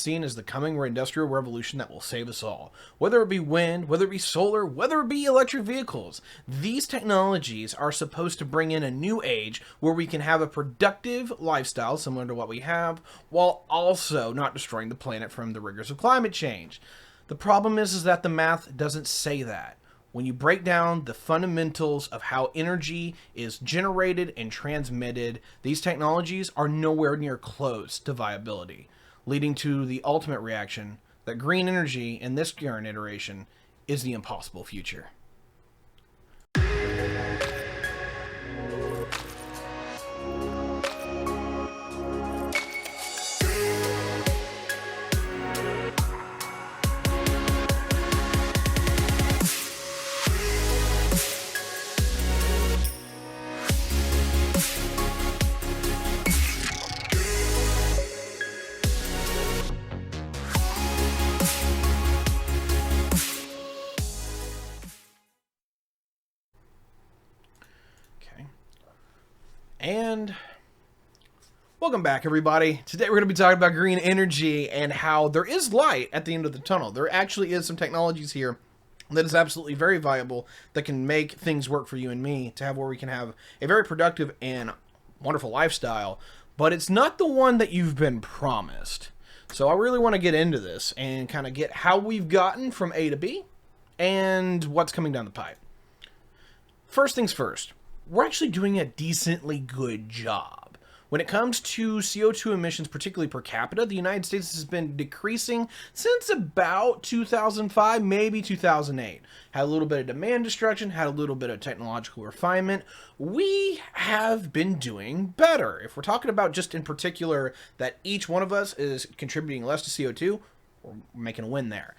seen as the coming industrial revolution that will save us all. Whether it be wind, whether it be solar, whether it be electric vehicles, these technologies are supposed to bring in a new age where we can have a productive lifestyle similar to what we have, while also not destroying the planet from the rigors of climate change. The problem is that the math doesn't say that. When you break down the fundamentals of how energy is generated and transmitted, these technologies are nowhere near close to viability, leading to the ultimate reaction that green energy in this current iteration is the impossible future. And welcome back, everybody. Today we're going to be talking about green energy and how there is light at the end of the tunnel. There actually is some technologies here that is absolutely very viable that can make things work for you and me to have where we can have a very productive and wonderful lifestyle, but it's not the one that you've been promised. So I really want to get into this and kind of get how we've gotten from A to B and what's coming down the pipe. First things first. We're actually doing a decently good job. When it comes to CO2 emissions, particularly per capita, the United States has been decreasing since about 2005, maybe 2008. Had a little bit of demand destruction, had a little bit of technological refinement. We have been doing better. If we're talking about just in particular that each one of us is contributing less to CO2, we're making a win there.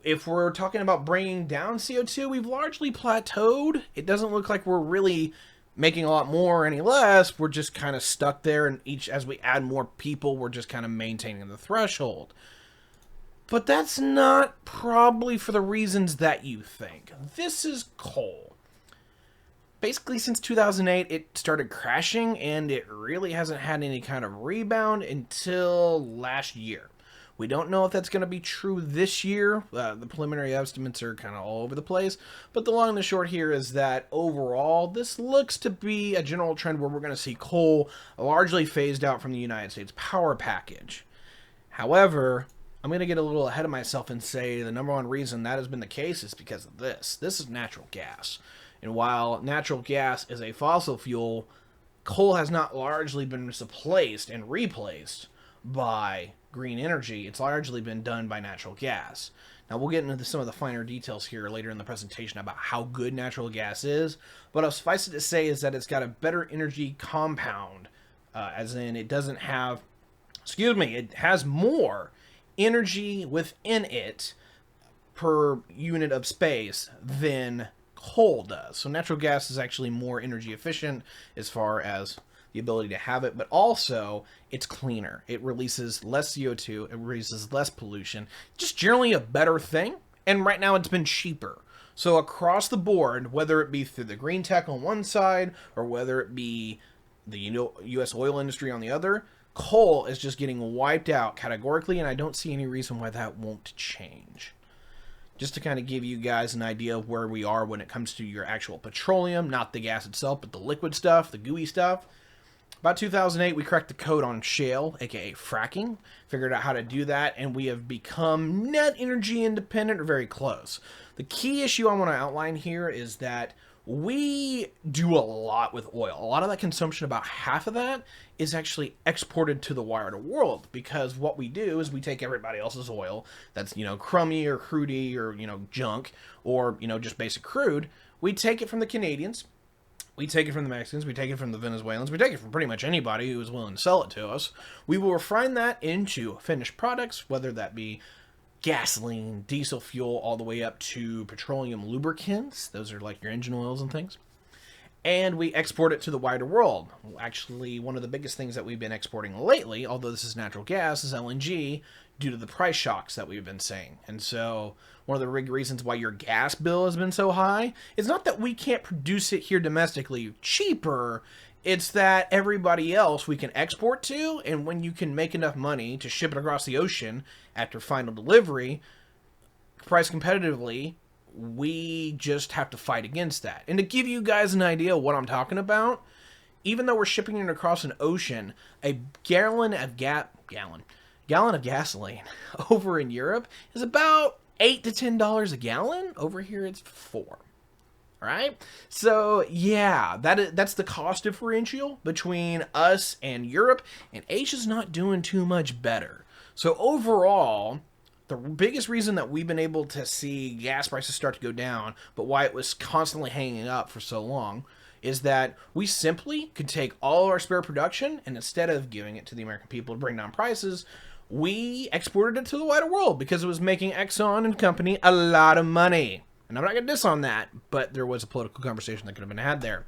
If we're talking about bringing down CO2, we've largely plateaued. It doesn't look like we're really making a lot more or any less. We're just kind of stuck there, and as we add more people, we're just kind of maintaining the threshold. But that's not probably for the reasons that you think. This is coal. Basically, since 2008, it started crashing, and it really hasn't had any kind of rebound until last year. We don't know if that's going to be true this year. The preliminary estimates are kind of all over the place. But the long and the short here is that overall, this looks to be a general trend where we're going to see coal largely phased out from the United States power package. However, I'm going to get a little ahead of myself and say the number one reason that has been the case is because of this. This is natural gas. And while natural gas is a fossil fuel, coal has not largely been replaced and replaced by green energy. It's largely been done by natural gas. Now we'll get into some of the finer details here later in the presentation about how good natural gas is, but I'll suffice it to say is that it's got a better energy compound, as in it doesn't have, it has more energy within it per unit of space than coal does. So natural gas is actually more energy efficient as far as the ability to have it, but also it's cleaner. It releases less CO2, it releases less pollution, just generally a better thing, and right now it's been cheaper. So across the board, whether it be through the green tech on one side, or whether it be the U.S. oil industry on the other, coal is just getting wiped out categorically, and I don't see any reason why that won't change. Just to kind of give you guys an idea of where we are when it comes to your actual petroleum, not the gas itself, but the liquid stuff, the gooey stuff. About 2008, we cracked the code on shale, aka fracking, figured out how to do that, and we have become net energy independent or very close. The key issue I want to outline here is that we do a lot with oil. A lot of that consumption, about half of that, is actually exported to the wider world, because what we do is we take everybody else's oil that's, crummy or crudy or, junk or, just basic crude. We take it from the Canadians. We take it from the Mexicans, we take it from the Venezuelans, we take it from pretty much anybody who is willing to sell it to us. We will refine that into finished products, whether that be gasoline, diesel fuel, all the way up to petroleum lubricants. Those are like your engine oils and things. And we export it to the wider world. Actually, one of the biggest things that we've been exporting lately, although this is natural gas, is LNG, due to the price shocks that we've been seeing. And so one of the big reasons why your gas bill has been so high is not that we can't produce it here domestically cheaper, It's that everybody else we can export to, and when you can make enough money to ship it across the ocean after final delivery, price competitively, we just have to fight against that. And to give you guys an idea of what I'm talking about, even though we're shipping it across an ocean, a gallon of gasoline over in Europe is about $8 to $10 a gallon. Over here, it's $4. All right, so yeah, that's the cost differential between us and Europe, and Asia's not doing too much better. So overall, the biggest reason that we've been able to see gas prices start to go down, but why it was constantly hanging up for so long, is that we simply could take all of our spare production, and instead of giving it to the American people to bring down prices, we exported it to the wider world because it was making Exxon and company a lot of money. And I'm not going to diss on that, but there was a political conversation that could have been had there.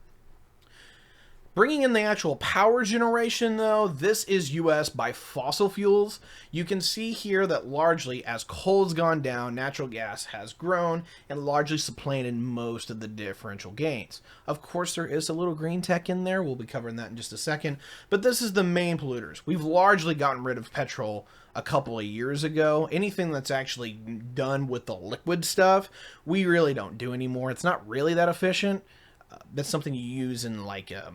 Bringing in the actual power generation, though, this is U.S. by fossil fuels. You can see here that largely, as coal's gone down, natural gas has grown and largely supplanted most of the differential gains. Of course, there is a little green tech in there. We'll be covering that in just a second. But this is the main polluters. We've largely gotten rid of petrol a couple of years ago. Anything that's actually done with the liquid stuff, we really don't do anymore. It's not really that efficient. That's something you use in like, a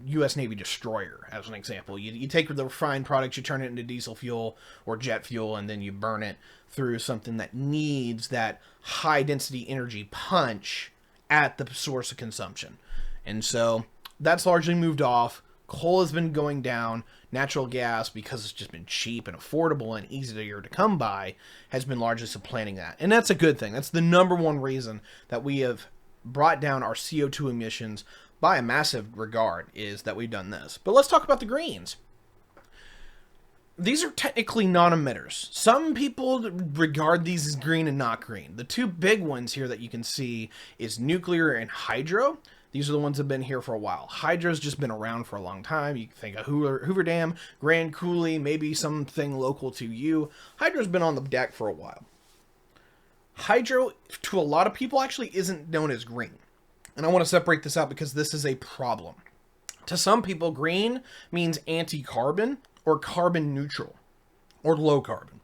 U.S. Navy destroyer, as an example. You take the refined products, you turn it into diesel fuel or jet fuel, and then you burn it through something that needs that high-density energy punch at the source of consumption. And so that's largely moved off. Coal has been going down. Natural gas, because it's just been cheap and affordable and easier to come by, has been largely supplanting that. And that's a good thing. That's the number one reason that we have brought down our CO2 emissions by a massive regard, is that we've done this. But let's talk about the greens. These are technically non-emitters. Some people regard these as green and not green. The two big ones here that you can see is nuclear and hydro. These are the ones that have been here for a while. Hydro's just been around for a long time. You can think of Hoover Dam, Grand Coulee, maybe something local to you. Hydro's been on the deck for a while. Hydro, to a lot of people, actually isn't known as green. And I want to separate this out because this is a problem. To some people, green means anti-carbon or carbon neutral or low carbon.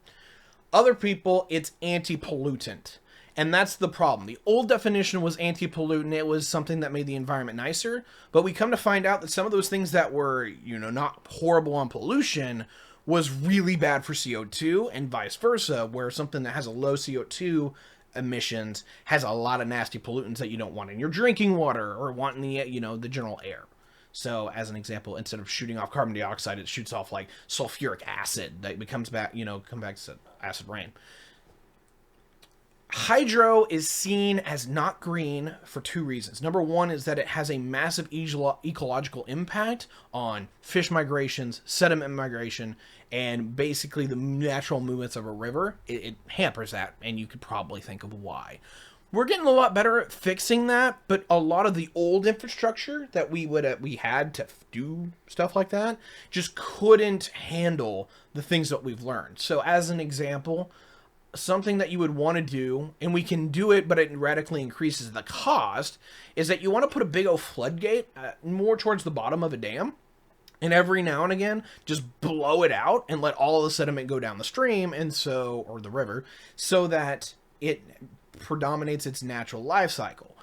Other people, it's anti-pollutant. And that's the problem. The old definition was anti-pollutant. It was something that made the environment nicer. But we come to find out that some of those things that were, not horrible on pollution was really bad for CO2, and vice versa, where something that has a low CO2 emissions has a lot of nasty pollutants that you don't want in your drinking water or want in the, the general air. So, as an example, instead of shooting off carbon dioxide, it shoots off like sulfuric acid that becomes back, come back to acid rain. Hydro is seen as not green for two reasons. Number one is that it has a massive ecological impact on fish migrations, sediment migration, and basically the natural movements of a river. It hampers that, and you could probably think of why. We're getting a lot better at fixing that, but a lot of the old infrastructure that we had to do stuff like that just couldn't handle the things that we've learned. So as an example, something that you would want to do, and we can do it, but it radically increases the cost, is that you want to put a big old floodgate more towards the bottom of a dam, and every now and again, just blow it out and let all of the sediment go down the stream, or the river, so that it predominates its natural life cycle.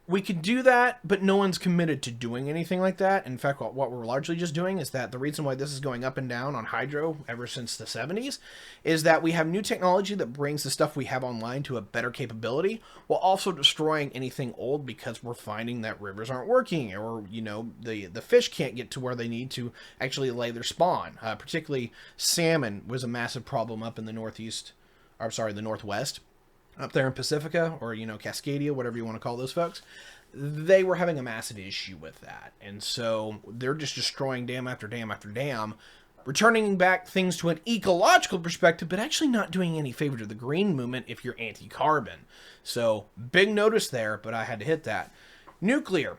We could do that, but no one's committed to doing anything like that. In fact, what we're largely just doing is that the reason why this is going up and down on hydro ever since the 70s is that we have new technology that brings the stuff we have online to a better capability while also destroying anything old, because we're finding that rivers aren't working, or, the fish can't get to where they need to actually lay their spawn. Particularly salmon was a massive problem up in the northwest, up there in Pacifica, or, Cascadia, whatever you want to call those folks. They were having a massive issue with that. And so they're just destroying dam after dam after dam, returning back things to an ecological perspective, but actually not doing any favor to the green movement if you're anti-carbon. So big notice there, but I had to hit that. Nuclear.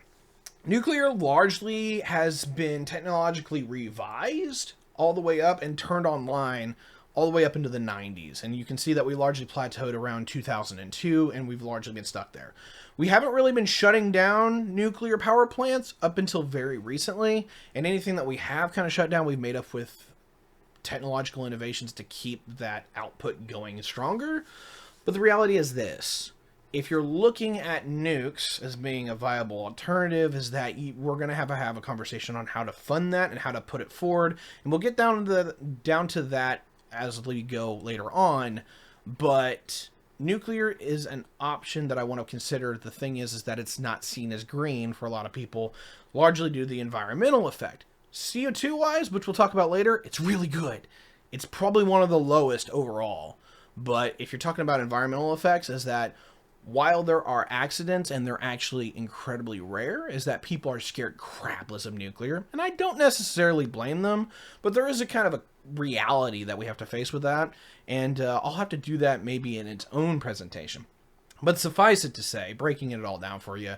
Nuclear largely has been technologically revised all the way up and turned online all the way up into the 90s. And you can see that we largely plateaued around 2002, and we've largely been stuck there. We haven't really been shutting down nuclear power plants up until very recently, and anything that we have kind of shut down, we've made up with technological innovations to keep that output going stronger. But the reality is this. If you're looking at nukes as being a viable alternative, is that we're going to have a conversation on how to fund that and how to put it forward. And we'll get down to that as we go later on. But nuclear is an option that I want to consider. The thing is that it's not seen as green for a lot of people, largely due to the environmental effect. CO2-wise, which we'll talk about later, it's really good. It's probably one of the lowest overall. But if you're talking about environmental effects, is that while there are accidents, and they're actually incredibly rare, is that people are scared crapless of nuclear. And I don't necessarily blame them, but there is a kind of a reality that we have to face with that. And I'll have to do that maybe in its own presentation. But suffice it to say, breaking it all down for you,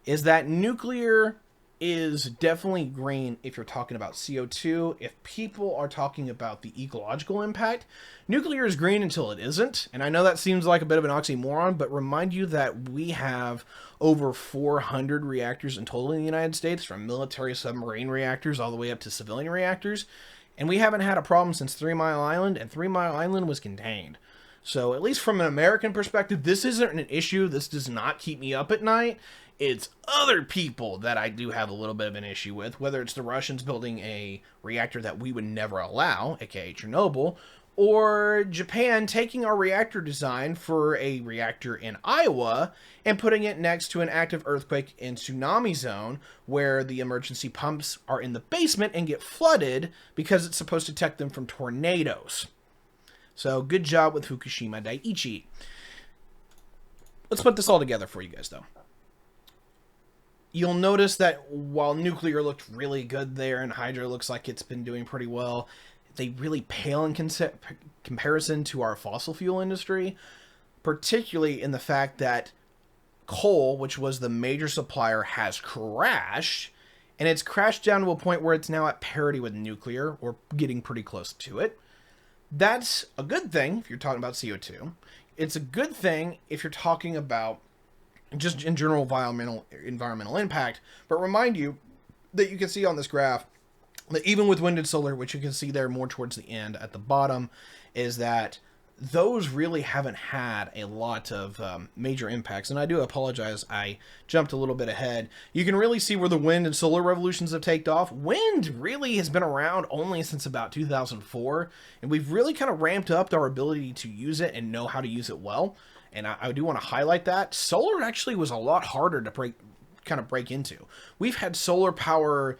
is that nuclear is definitely green if you're talking about CO2. If people are talking about the ecological impact, nuclear is green until it isn't. And I know that seems like a bit of an oxymoron, but remind you that we have over 400 reactors in total in the United States, from military submarine reactors all the way up to civilian reactors. And we haven't had a problem since 3 Mile Island, and 3 Mile Island was contained. So at least from an American perspective, this isn't an issue. This does not keep me up at night. It's other people that I do have a little bit of an issue with, whether it's the Russians building a reactor that we would never allow, aka Chernobyl, or Japan taking our reactor design for a reactor in Iowa and putting it next to an active earthquake and tsunami zone where the emergency pumps are in the basement and get flooded because it's supposed to protect them from tornadoes. So good job with Fukushima Daiichi. Let's put this all together for you guys, though. You'll notice that while nuclear looked really good there and hydro looks like it's been doing pretty well, they really pale in comparison to our fossil fuel industry, particularly in the fact that coal, which was the major supplier, has crashed, and it's crashed down to a point where it's now at parity with nuclear, or getting pretty close to it. That's a good thing if you're talking about CO2. It's a good thing if you're talking about just in general environmental impact, but remind you that you can see on this graph that even with wind and solar, which you can see there more towards the end at the bottom, is that those really haven't had a lot of major impacts. And I do apologize, I jumped a little bit ahead. You can really see where the wind and solar revolutions have taken off. Wind really has been around only since about 2004, and we've really kind of ramped up our ability to use it and know how to use it well. And I do want to highlight that. Solar actually was a lot harder to break into. We've had solar power,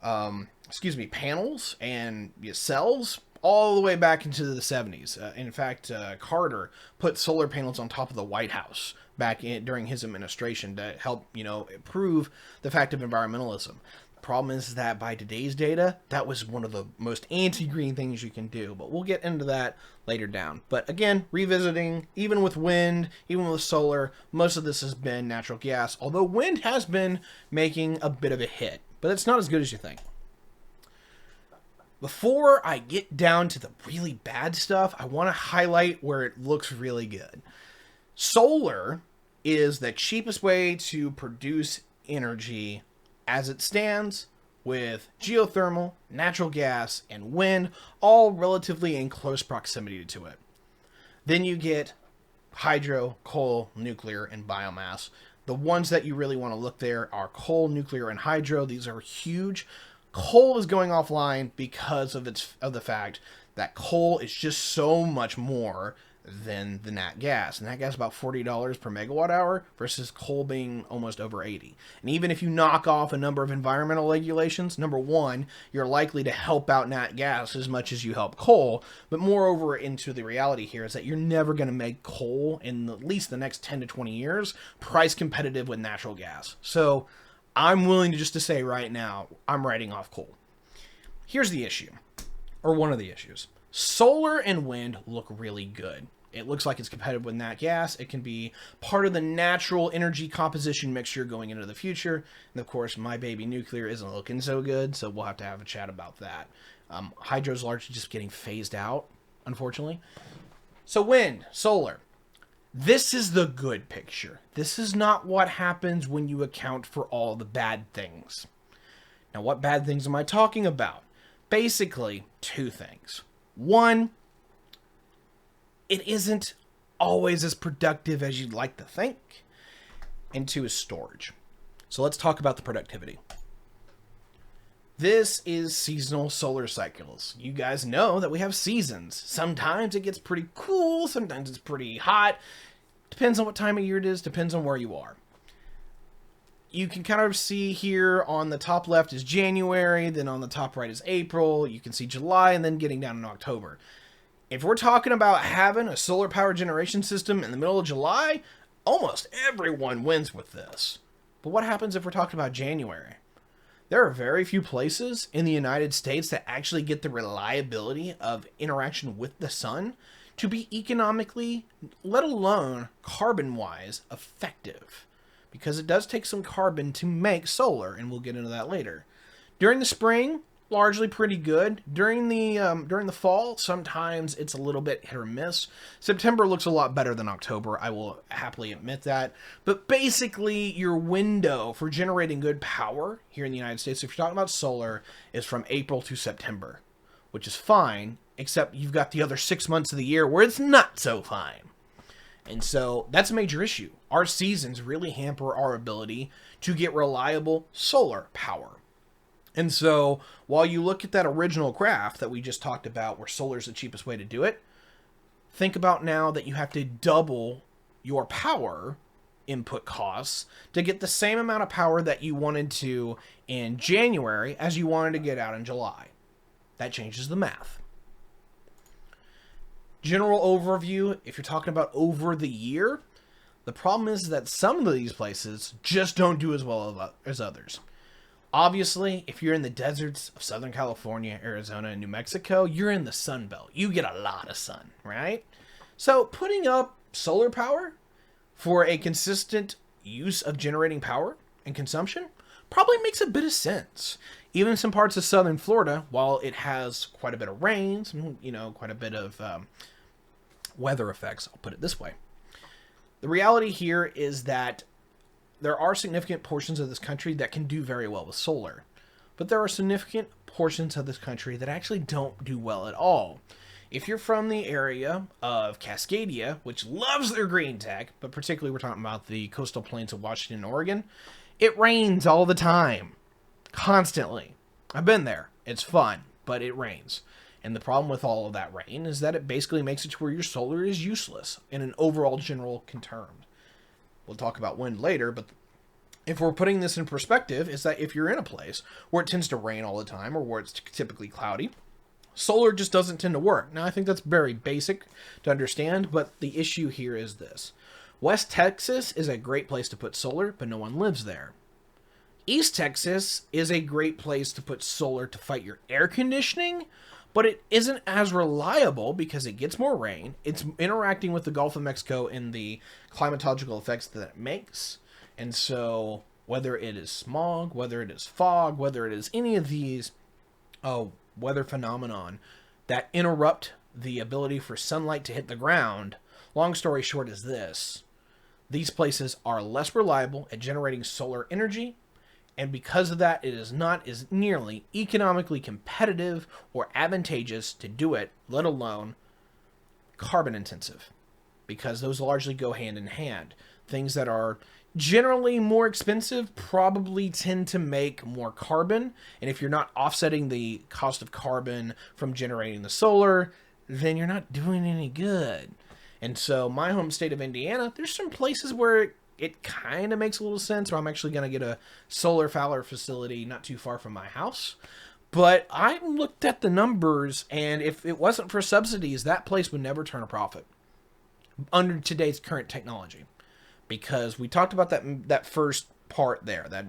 panels and cells all the way back into the 70s. In fact, Carter put solar panels on top of the White House during his administration to help, prove the fact of environmentalism. Problem is that by today's data, that was one of the most anti-green things you can do, but we'll get into that later down. But again, revisiting, even with wind, even with solar, most of this has been natural gas, although wind has been making a bit of a hit, but it's not as good as you think. Before I get down to the really bad stuff, I want to highlight where it looks really good. Solar is the cheapest way to produce energy as it stands, with geothermal, natural gas, and wind all relatively in close proximity to it. Then you get hydro, coal, nuclear, and biomass. The ones that you really want to look there are coal, nuclear, and hydro. These are huge. Coal is going offline because of the fact that coal is just so much more than the nat gas. Nat gas is about $40 per megawatt hour versus coal being almost over 80. And even if you knock off a number of environmental regulations, number one, you're likely to help out nat gas as much as you help coal. But moreover, into the reality here is that you're never going to make coal in at least the next 10 to 20 years price competitive with natural gas. So I'm willing to say right now, I'm writing off coal. Here's the issue, or one of the issues. Solar and wind look really good. It looks like it's competitive with nat gas. It can be part of the natural energy composition mixture going into the future. And of course, my baby nuclear isn't looking so good, so we'll have to have a chat about that. Hydro's largely just getting phased out. unfortunately. So wind, solar. This is the good picture. This is not what happens when you account for all the bad things. Now, what bad things am I talking about? Basically, two things. One, it isn't always as productive as you'd like to think. And two is storage. So let's talk about the productivity. This is seasonal solar cycles. You guys know that we have seasons. Sometimes it gets pretty cool, sometimes it's pretty hot. Depends on what time of year it is, depends on where you are. You can kind of see here on the top left is January, then on the top right is April. You can see July, and then getting down in October. If we're talking about having a solar power generation system in the middle of July, almost everyone wins with this. But what happens if we're talking about January? There are very few places in the United States that actually get the reliability of interaction with the sun to be economically, let alone carbon-wise, effective. Because it does take some carbon to make solar, and we'll get into that later. During the spring, largely pretty good. During the fall, sometimes it's a little bit hit or miss. September looks a lot better than October, I will happily admit that. But basically, your window for generating good power here in the United States, if you're talking about solar, is from April to September, which is fine, except you've got the other 6 months of the year where it's not so fine. And so that's a major issue. Our seasons really hamper our ability to get reliable solar power. And so while you look at that original graph that we just talked about where solar is the cheapest way to do it, think about now that you have to double your power input costs to get the same amount of power that you wanted to in January as you wanted to get out in July. That changes the math. General overview, if you're talking about over the year, the problem is that some of these places just don't do as well as others. Obviously, if you're in the deserts of Southern California, Arizona, and New Mexico, you're in the sun belt. You get a lot of sun, right? So putting up solar power for a consistent use of generating power and consumption probably makes a bit of sense. Even in some parts of southern Florida, while it has quite a bit of rain, quite a bit of weather effects, I'll put it this way. The reality here is that there are significant portions of this country that can do very well with solar, but there are significant portions of this country that actually don't do well at all. If you're from the area of Cascadia, which loves their green tech, but particularly we're talking about the coastal plains of Washington and Oregon, it rains all the time, constantly. I've been there. It's fun, but it rains. And the problem with all of that rain is that it basically makes it to where your solar is useless in an overall general term. We'll talk about wind later, but if we're putting this in perspective, is that if you're in a place where it tends to rain all the time or where it's typically cloudy, solar just doesn't tend to work. Now, I think that's very basic to understand, but the issue here is this. West Texas is a great place to put solar, but no one lives there. East Texas is a great place to put solar to fight your air conditioning, but it isn't as reliable because it gets more rain. It's interacting with the Gulf of Mexico and the climatological effects that it makes. And so whether it is smog, whether it is fog, whether it is any of these weather phenomenon that interrupt the ability for sunlight to hit the ground, long story short is this. These places are less reliable at generating solar energy, and because of that, it is not as nearly economically competitive or advantageous to do it, let alone carbon intensive, because those largely go hand in hand. Things that are generally more expensive probably tend to make more carbon, and if you're not offsetting the cost of carbon from generating the solar, then you're not doing any good. And so my home state of Indiana, there's some places where it kind of makes a little sense, or I'm actually going to get a solar power facility not too far from my house. But I looked at the numbers, and if it wasn't for subsidies, that place would never turn a profit under today's current technology. Because we talked about that first part there, that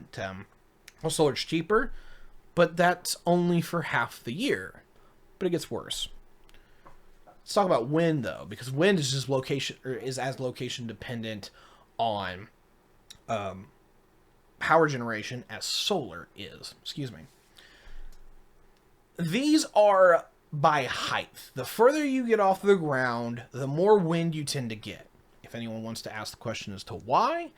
solar's cheaper, but that's only for half the year. But it gets worse. Let's talk about wind, though, because wind is just location dependent on power generation as solar is. These are by height. The further you get off the ground, the more wind you tend to get. If anyone wants to ask the question as to why,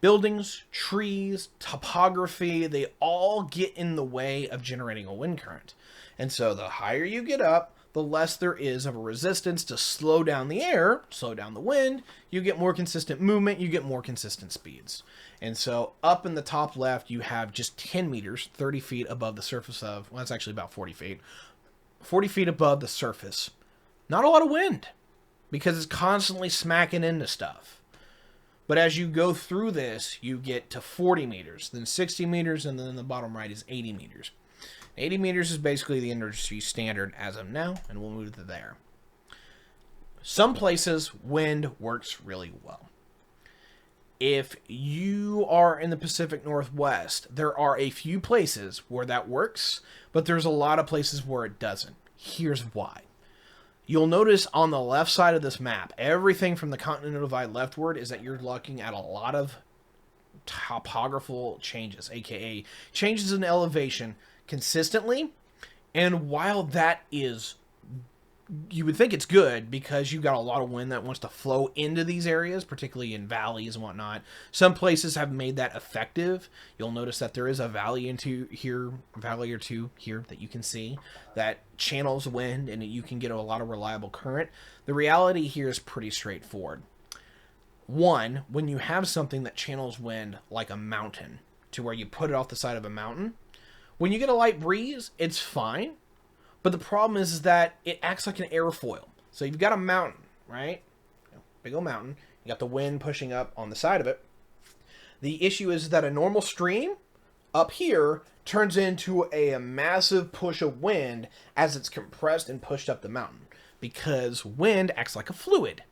buildings, trees, topography, they all get in the way of generating a wind current. And so the higher you get up, the less there is of a resistance to slow down the air, slow down the wind. You get more consistent movement, you get more consistent speeds. And so up in the top left, you have just 10 meters, 30 feet above the surface of, well, that's actually about 40 feet. 40 feet above the surface. Not a lot of wind, because it's constantly smacking into stuff. But as you go through this, you get to 40 meters, then 60 meters, and then the bottom right is 80 meters. 80 meters is basically the industry standard as of now, and we'll move to there. Some places, wind works really well. If you are in the Pacific Northwest, there are a few places where that works, but there's a lot of places where it doesn't. Here's why. You'll notice on the left side of this map, everything from the continental divide leftward is that you're looking at a lot of topographical changes, aka changes in elevation consistently. And while that is, you would think it's good because you've got a lot of wind that wants to flow into these areas, particularly in valleys and whatnot. Some places have made that effective. You'll notice that there is a valley or two here that you can see that channels wind and you can get a lot of reliable current. The reality here is pretty straightforward. One, when you have something that channels wind like a mountain to where you put it off the side of a mountain, when you get a light breeze, it's fine. But the problem is that it acts like an airfoil. So you've got a mountain, right? Big old mountain. You got the wind pushing up on the side of it. The issue is that a normal stream up here turns into a massive push of wind as it's compressed and pushed up the mountain. Because wind acts like a fluid.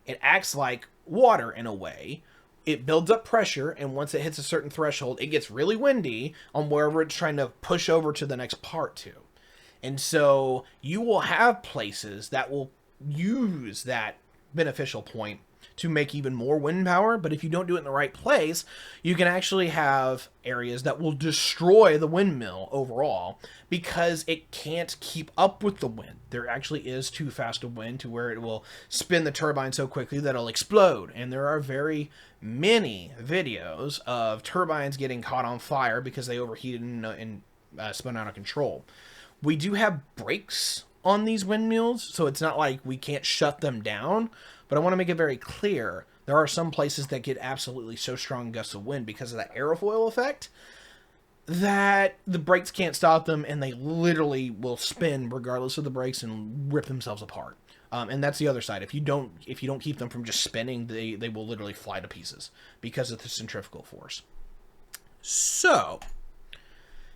It acts like water in a way. It builds up pressure, and once it hits a certain threshold, it gets really windy on wherever it's trying to push over to the next part to. And so you will have places that will use that beneficial point to make even more wind power, but if you don't do it in the right place, you can actually have areas that will destroy the windmill overall because it can't keep up with the wind. There actually is too fast a wind to where it will spin the turbine so quickly that it'll explode. And there are very many videos of turbines getting caught on fire because they overheated and spun out of control. We do have brakes on these windmills, so it's not like we can't shut them down. But I want to make it very clear, there are some places that get absolutely so strong gusts of wind because of that aerofoil effect that the brakes can't stop them, and they literally will spin regardless of the brakes and rip themselves apart. And that's the other side. If you don't keep them from just spinning, they will literally fly to pieces because of the centrifugal force. So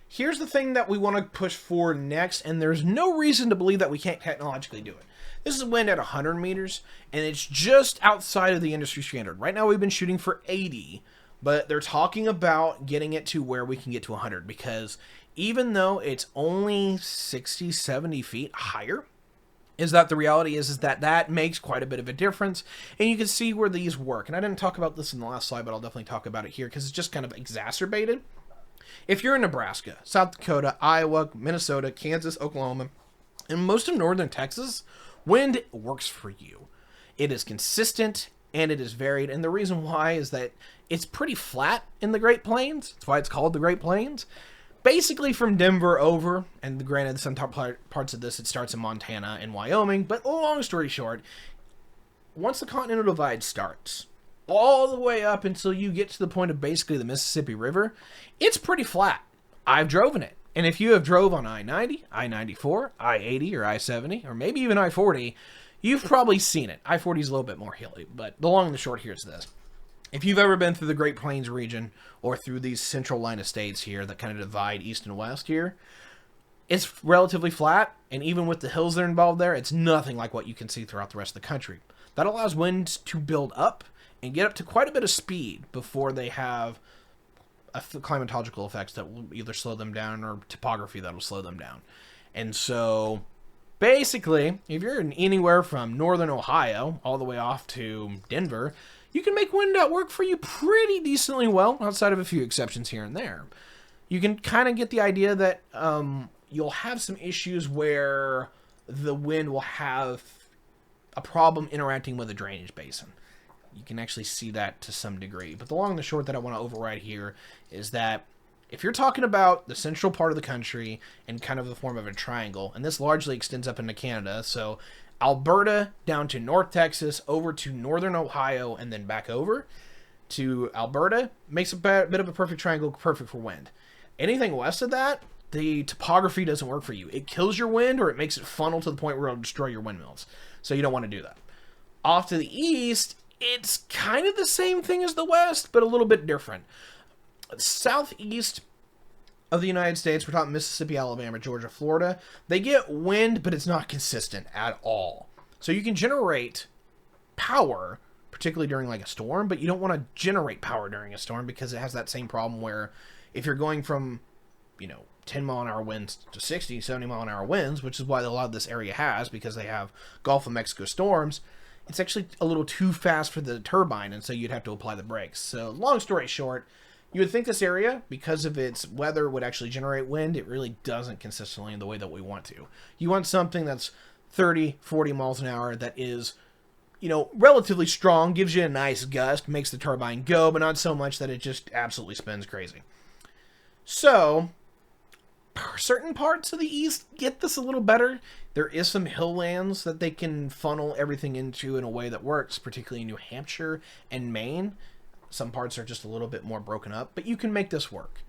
here's the thing that we want to push for next, and there's no reason to believe that we can't technologically do it. This is wind at 100 meters, and it's just outside of the industry standard. Right now we've been shooting for 80, but they're talking about getting it to where we can get to 100, because even though it's only 60, 70 feet higher, is that the reality is that that makes quite a bit of a difference, and you can see where these work. And I didn't talk about this in the last slide, but I'll definitely talk about it here, because it's just kind of exacerbated. If you're in Nebraska, South Dakota, Iowa, Minnesota, Kansas, Oklahoma, and most of northern Texas, wind works for you. It is consistent and it is varied, and the reason why is that it's pretty flat in the Great Plains. That's why it's called the Great Plains. Basically from Denver over, and granted some top parts of this, it starts in Montana and Wyoming, but long story short, once the Continental Divide starts, all the way up until you get to the point of basically the Mississippi River, it's pretty flat. I've driven it. And if you have drove on I-90, I-94, I-80, or I-70, or maybe even I-40, you've probably seen it. I-40 is a little bit more hilly, but the long and the short here is this. If you've ever been through the Great Plains region, or through these central line of states here that kind of divide east and west here, it's relatively flat, and even with the hills that are involved there, it's nothing like what you can see throughout the rest of the country. That allows winds to build up and get up to quite a bit of speed before they have climatological effects that will either slow them down or topography that will slow them down. And so basically, if you're in anywhere from northern Ohio all the way off to Denver, you can make wind out work for you pretty decently well, outside of a few exceptions here and there. You can kind of get the idea that you'll have some issues where the wind will have a problem interacting with a drainage basin. You can actually see that to some degree. But the long and the short that I want to override here is that if you're talking about the central part of the country in kind of the form of a triangle, and this largely extends up into Canada, so Alberta down to North Texas, over to northern Ohio, and then back over to Alberta, makes a bit of a perfect triangle, perfect for wind. Anything west of that, the topography doesn't work for you. It kills your wind, or it makes it funnel to the point where it'll destroy your windmills. So you don't want to do that. Off to the east, it's kind of the same thing as the west, but a little bit different. Southeast of the United States, we're talking Mississippi, Alabama, Georgia, Florida, they get wind, but it's not consistent at all. So you can generate power, particularly during like a storm, but you don't want to generate power during a storm because it has that same problem where if you're going from, 10 mile an hour winds to 60, 70 mile an hour winds, which is why a lot of this area has, because they have Gulf of Mexico storms, it's actually a little too fast for the turbine, and so you'd have to apply the brakes. So long story short, you would think this area, because of its weather, would actually generate wind. It really doesn't consistently in the way that we want to. You want something that's 30, 40 miles an hour that is, relatively strong, gives you a nice gust, makes the turbine go, but not so much that it just absolutely spins crazy. So, certain parts of the east get this a little better. There is some hill lands that they can funnel everything into in a way that works, particularly in New Hampshire and Maine. Some parts are just a little bit more broken up, but you can make this work.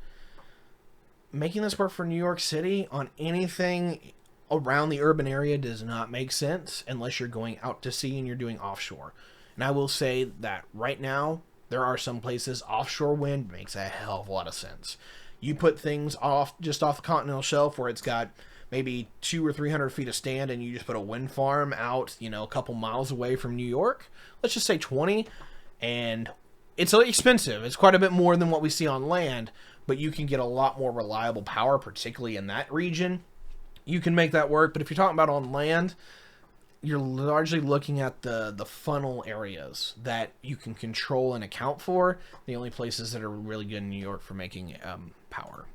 Making this work for New York City on anything around the urban area does not make sense unless you're going out to sea and you're doing offshore. And I will say that right now, there are some places offshore wind makes a hell of a lot of sense. You put things just off the continental shelf where it's got maybe 200 or 300 feet of stand, and you just put a wind farm out, a couple miles away from New York. Let's just say 20, and it's expensive. It's quite a bit more than what we see on land, but you can get a lot more reliable power, particularly in that region. You can make that work, but if you're talking about on land, you're largely looking at the funnel areas that you can control and account for. The only places that are really good in New York for making power.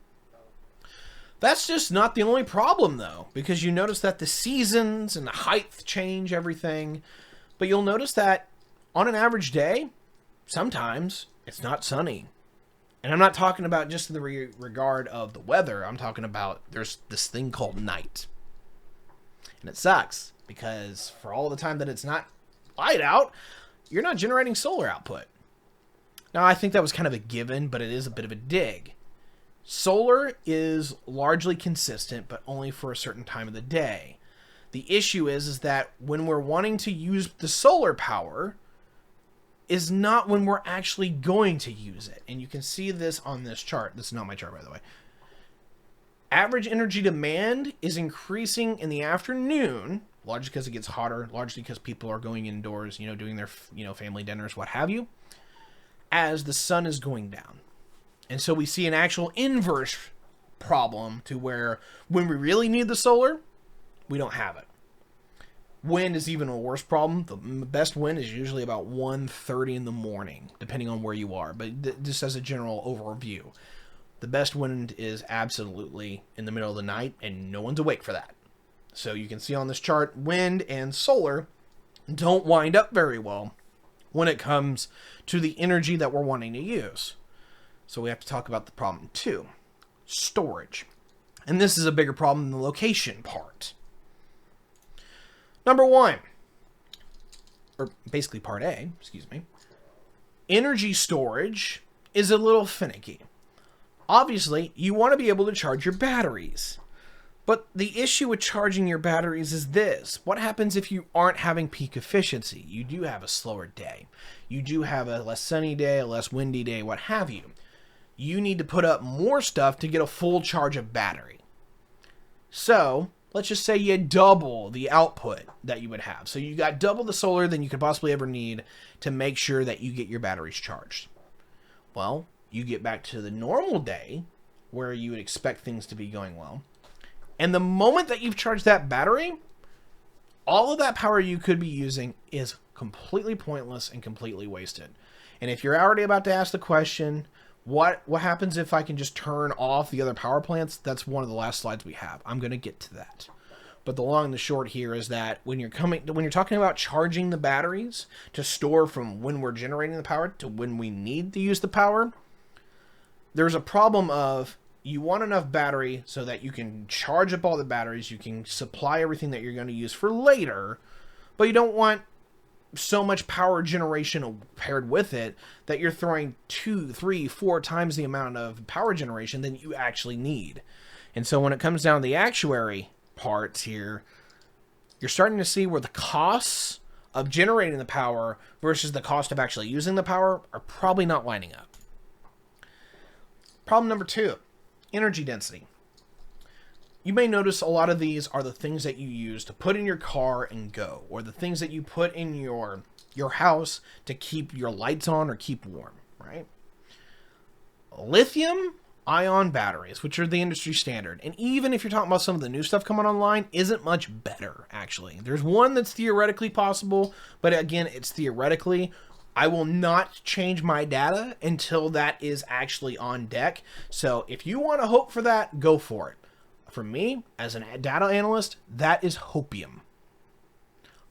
That's just not the only problem, though, because you notice that the seasons and the height change everything, but you'll notice that on an average day, sometimes it's not sunny. And I'm not talking about just in the regard of the weather. I'm talking about there's this thing called night. And it sucks because for all the time that it's not light out, you're not generating solar output. Now, I think that was kind of a given, but it is a bit of a dig. Solar is largely consistent, but only for a certain time of the day. The issue is that when we're wanting to use the solar power, is not when we're actually going to use it. And you can see this on this chart. This is not my chart, by the way. Average energy demand is increasing in the afternoon, largely because it gets hotter, largely because people are going indoors, doing their, family dinners, what have you, as the sun is going down. And so we see an actual inverse problem to where when we really need the solar, we don't have it. Wind is even a worse problem. The best wind is usually about 1:30 in the morning, depending on where you are. But just as a general overview, the best wind is absolutely in the middle of the night, and no one's awake for that. So you can see on this chart, wind and solar don't wind up very well when it comes to the energy that we're wanting to use. So we have to talk about the problem too. Storage. And this is a bigger problem than the location part. Number one, or basically part A, energy storage is a little finicky. Obviously, you want to be able to charge your batteries. But the issue with charging your batteries is this. What happens if you aren't having peak efficiency? You do have a slower day. You do have a less sunny day, a less windy day, what have you. You need to put up more stuff to get a full charge of battery. So, let's just say you double the output that you would have. So you got double the solar than you could possibly ever need to make sure that you get your batteries charged. Well, you get back to the normal day where you would expect things to be going well. And the moment that you've charged that battery, all of that power you could be using is completely pointless and completely wasted. And if you're already about to ask the question, What happens if I can just turn off the other power plants? That's one of the last slides we have. I'm going to get to that. But the long and the short here is that when you're talking about charging the batteries to store from when we're generating the power to when we need to use the power, there's a problem of you want enough battery so that you can charge up all the batteries, you can supply everything that you're going to use for later, but you don't want so much power generation paired with it that you're throwing 2, 3, 4 times the amount of power generation than you actually need. And so when it comes down to the actuary parts here, you're starting to see where the costs of generating the power versus the cost of actually using the power are probably not lining up. Problem number 2, energy density. You may notice a lot of these are the things that you use to put in your car and go, or the things that you put in your house to keep your lights on or keep warm, right? Lithium ion batteries, which are the industry standard, and even if you're talking about some of the new stuff coming online, isn't much better, actually. There's one that's theoretically possible, but again, it's theoretically. I will not change my data until that is actually on deck. So if you want to hope for that, go for it. For me, as a data analyst, that is hopium.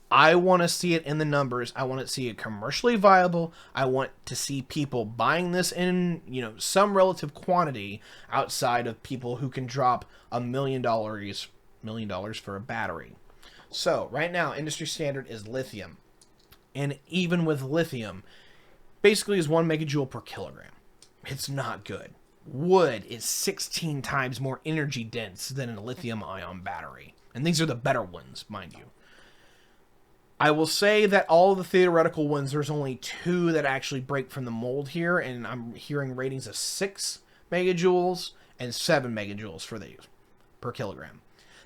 I want to see it in the numbers. I want to see it commercially viable. I want to see people buying this in, some relative quantity outside of people who can drop $1 million for a battery. So right now, industry standard is lithium. And even with lithium, basically is 1 megajoule per kilogram. It's not good. Wood is 16 times more energy dense than a lithium-ion battery. And these are the better ones, mind you. I will say that all of the theoretical ones, there's only 2 that actually break from the mold here, and I'm hearing ratings of 6 megajoules and 7 megajoules for these per kilogram.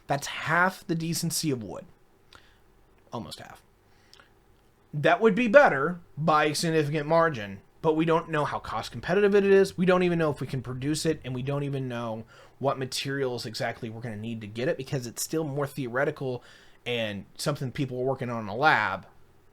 That's half the decency of wood. Almost half. That would be better by a significant margin, but we don't know how cost competitive it is. We don't even know if we can produce it, and we don't even know what materials exactly we're going to need to get it, because it's still more theoretical and something people are working on in a lab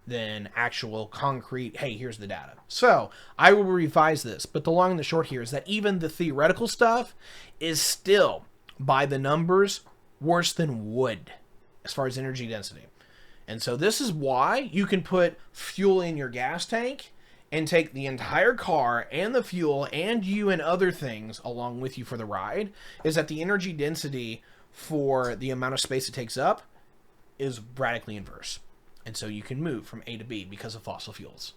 than actual concrete, hey, here's the data. So I will revise this, but the long and the short here is that even the theoretical stuff is still, by the numbers, worse than wood as far as energy density. And so this is why you can put fuel in your gas tank and take the entire car and the fuel and you and other things along with you for the ride, is that the energy density for the amount of space it takes up is radically inverse. And so you can move from A to B because of fossil fuels.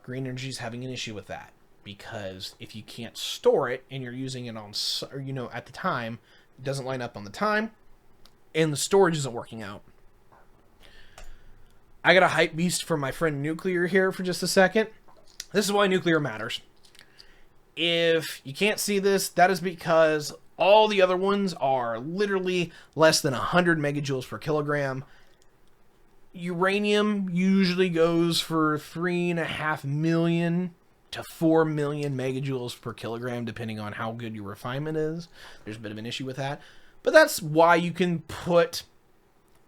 Green energy is having an issue with that, because if you can't store it and you're using it on, at the time, it doesn't line up on the time, and the storage isn't working out. I got a hype beast from my friend Nuclear here for just a second. This is why nuclear matters. If you can't see this, that is because all the other ones are literally less than 100 megajoules per kilogram. Uranium usually goes for 3.5 million to 4 million megajoules per kilogram, depending on how good your refinement is. There's a bit of an issue with that. But that's why you can put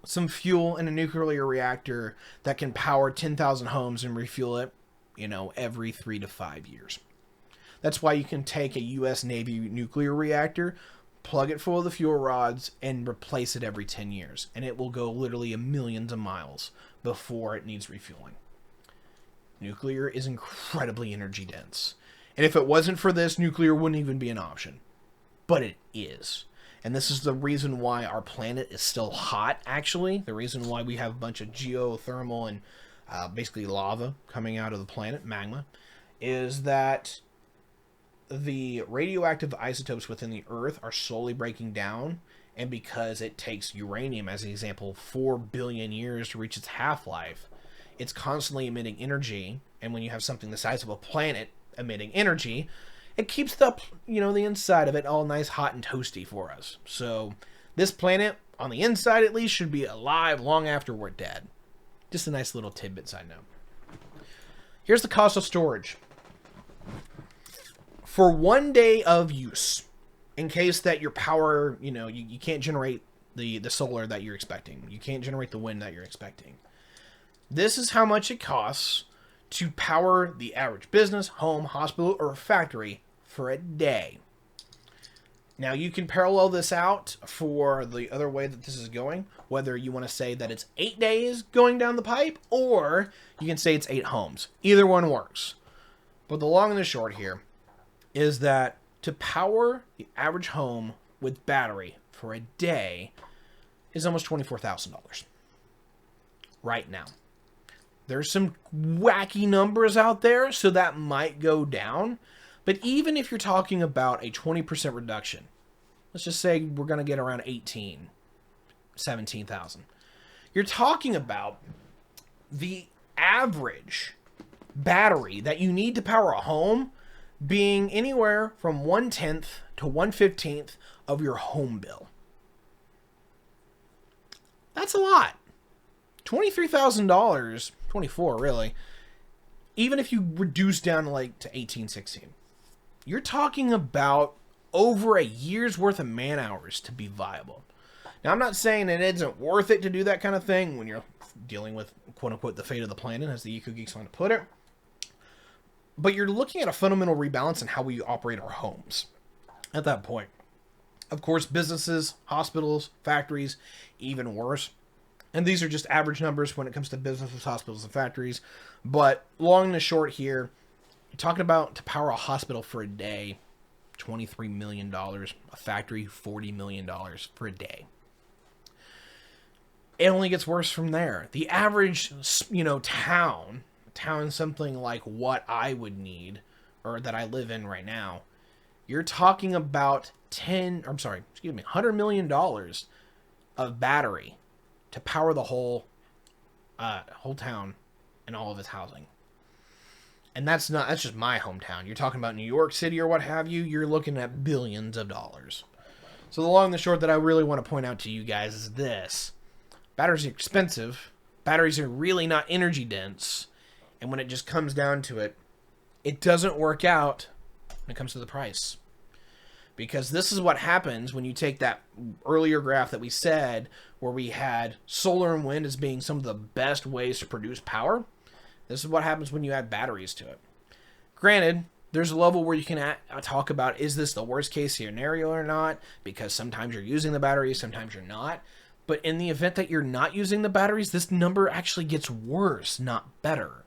some fuel in a nuclear reactor that can power 10,000 homes and refuel it, every 3 to 5 years. That's why you can take a U.S. Navy nuclear reactor, plug it full of the fuel rods, and replace it every 10 years. And it will go literally millions of miles before it needs refueling. Nuclear is incredibly energy dense. And if it wasn't for this, nuclear wouldn't even be an option. But it is. And this is the reason why our planet is still hot, actually. The reason why we have a bunch of geothermal and basically lava coming out of the planet, magma, is that the radioactive isotopes within the Earth are slowly breaking down. And because it takes uranium, as an example, 4 billion years to reach its half-life, it's constantly emitting energy. And when you have something the size of a planet emitting energy, it keeps the inside of it all nice, hot, and toasty for us. So this planet, on the inside at least, should be alive long after we're dead. Just a nice little tidbit side note. Here's the cost of storage. For 1 day of use, in case that your power, you can't generate the solar that you're expecting. You can't generate the wind that you're expecting. This is how much it costs to power the average business, home, hospital, or factory for a day. Now, you can parallel this out for the other way that this is going, whether you want to say that it's 8 days going down the pipe, or you can say it's 8 homes. Either one works. But the long and the short here is that to power the average home with battery for a day is almost $24,000 right now. There's some wacky numbers out there, so that might go down. But even if you're talking about a 20% reduction, let's just say we're going to get around 17,000. You're talking about the average battery that you need to power a home being anywhere from 1/10 to 1/15 of your home bill. That's a lot. $23,000, 24 really, even if you reduce down to 18, 16. You're talking about over a year's worth of man hours to be viable. Now, I'm not saying it isn't worth it to do that kind of thing when you're dealing with, quote-unquote, the fate of the planet, as the eco-geeks want to put it. But you're looking at a fundamental rebalance in how we operate our homes at that point. Of course, businesses, hospitals, factories, even worse. And these are just average numbers when it comes to businesses, hospitals, and factories. But long and short here, you're talking about to power a hospital for a day, $23 million. A factory, $40 million for a day. It only gets worse from there. The average, town something like what I would need, or that I live in right now, you're talking about $100 million of battery to power the whole town and all of its housing. And that's just my hometown. You're talking about New York City or what have you, you're looking at billions of dollars. So the long and the short that I really want to point out to you guys is this. Batteries are expensive. Batteries are really not energy dense. And when it just comes down to it, it doesn't work out when it comes to the price. Because this is what happens when you take that earlier graph that we said, where we had solar and wind as being some of the best ways to produce power. This is what happens when you add batteries to it. Granted, there's a level where you can talk about, is this the worst case scenario or not? Because sometimes you're using the batteries, sometimes you're not. But in the event that you're not using the batteries, this number actually gets worse, not better.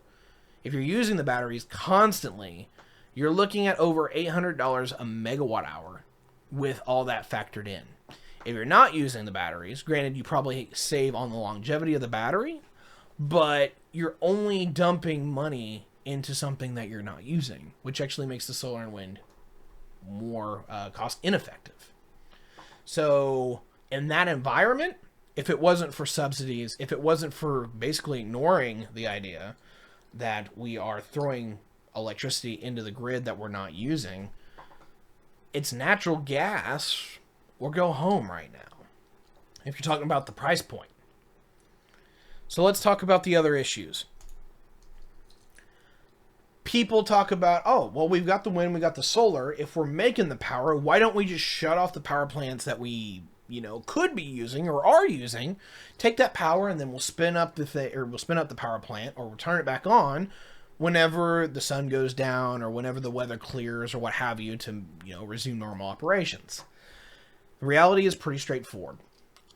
If you're using the batteries constantly, you're looking at over $800 a megawatt hour with all that factored in. If you're not using the batteries, granted, you probably save on the longevity of the battery, but you're only dumping money into something that you're not using, which actually makes the solar and wind more cost ineffective. So in that environment, if it wasn't for subsidies, if it wasn't for basically ignoring the idea that we are throwing electricity into the grid that we're not using, it's natural gas or go home right now, if you're talking about the price point. So let's talk about the other issues. People talk about, oh, well, we've got the wind, we got the solar. If we're making the power, why don't we just shut off the power plants that we, could be using or are using? Take that power and then we'll spin up the power plant, or we'll turn it back on whenever the sun goes down or whenever the weather clears or what have you to, resume normal operations. The reality is pretty straightforward.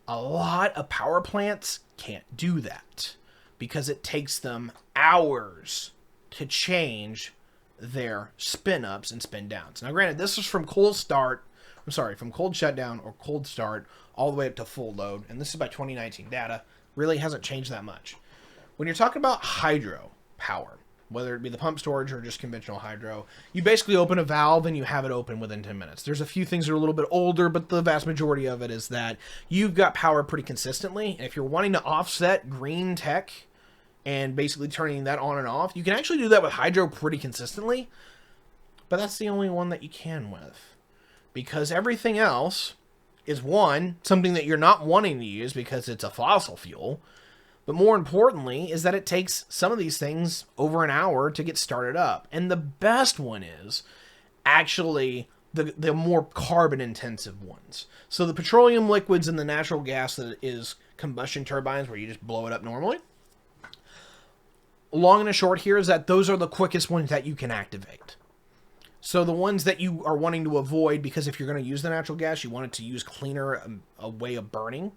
A lot of power plants can't do that because it takes them hours to change their spin ups and spin downs. Now, granted, this is from cold shutdown or cold start all the way up to full load, and this is by 2019 data. Really hasn't changed that much. When you're talking about hydro power, whether it be the pump storage or just conventional hydro, you basically open a valve and you have it open within 10 minutes. There's a few things that are a little bit older, but the vast majority of it is that you've got power pretty consistently. And if you're wanting to offset green tech and basically turning that on and off, you can actually do that with hydro pretty consistently, but that's the only one that you can with. Because everything else is, one, something that you're not wanting to use because it's a fossil fuel, but more importantly is that it takes some of these things over an hour to get started up. And the best one is actually the more carbon intensive ones. So the petroleum liquids and the natural gas that is combustion turbines where you just blow it up normally. Long and short here is that those are the quickest ones that you can activate. So the ones that you are wanting to avoid, because if you're going to use the natural gas, you want it to use cleaner a way of burning.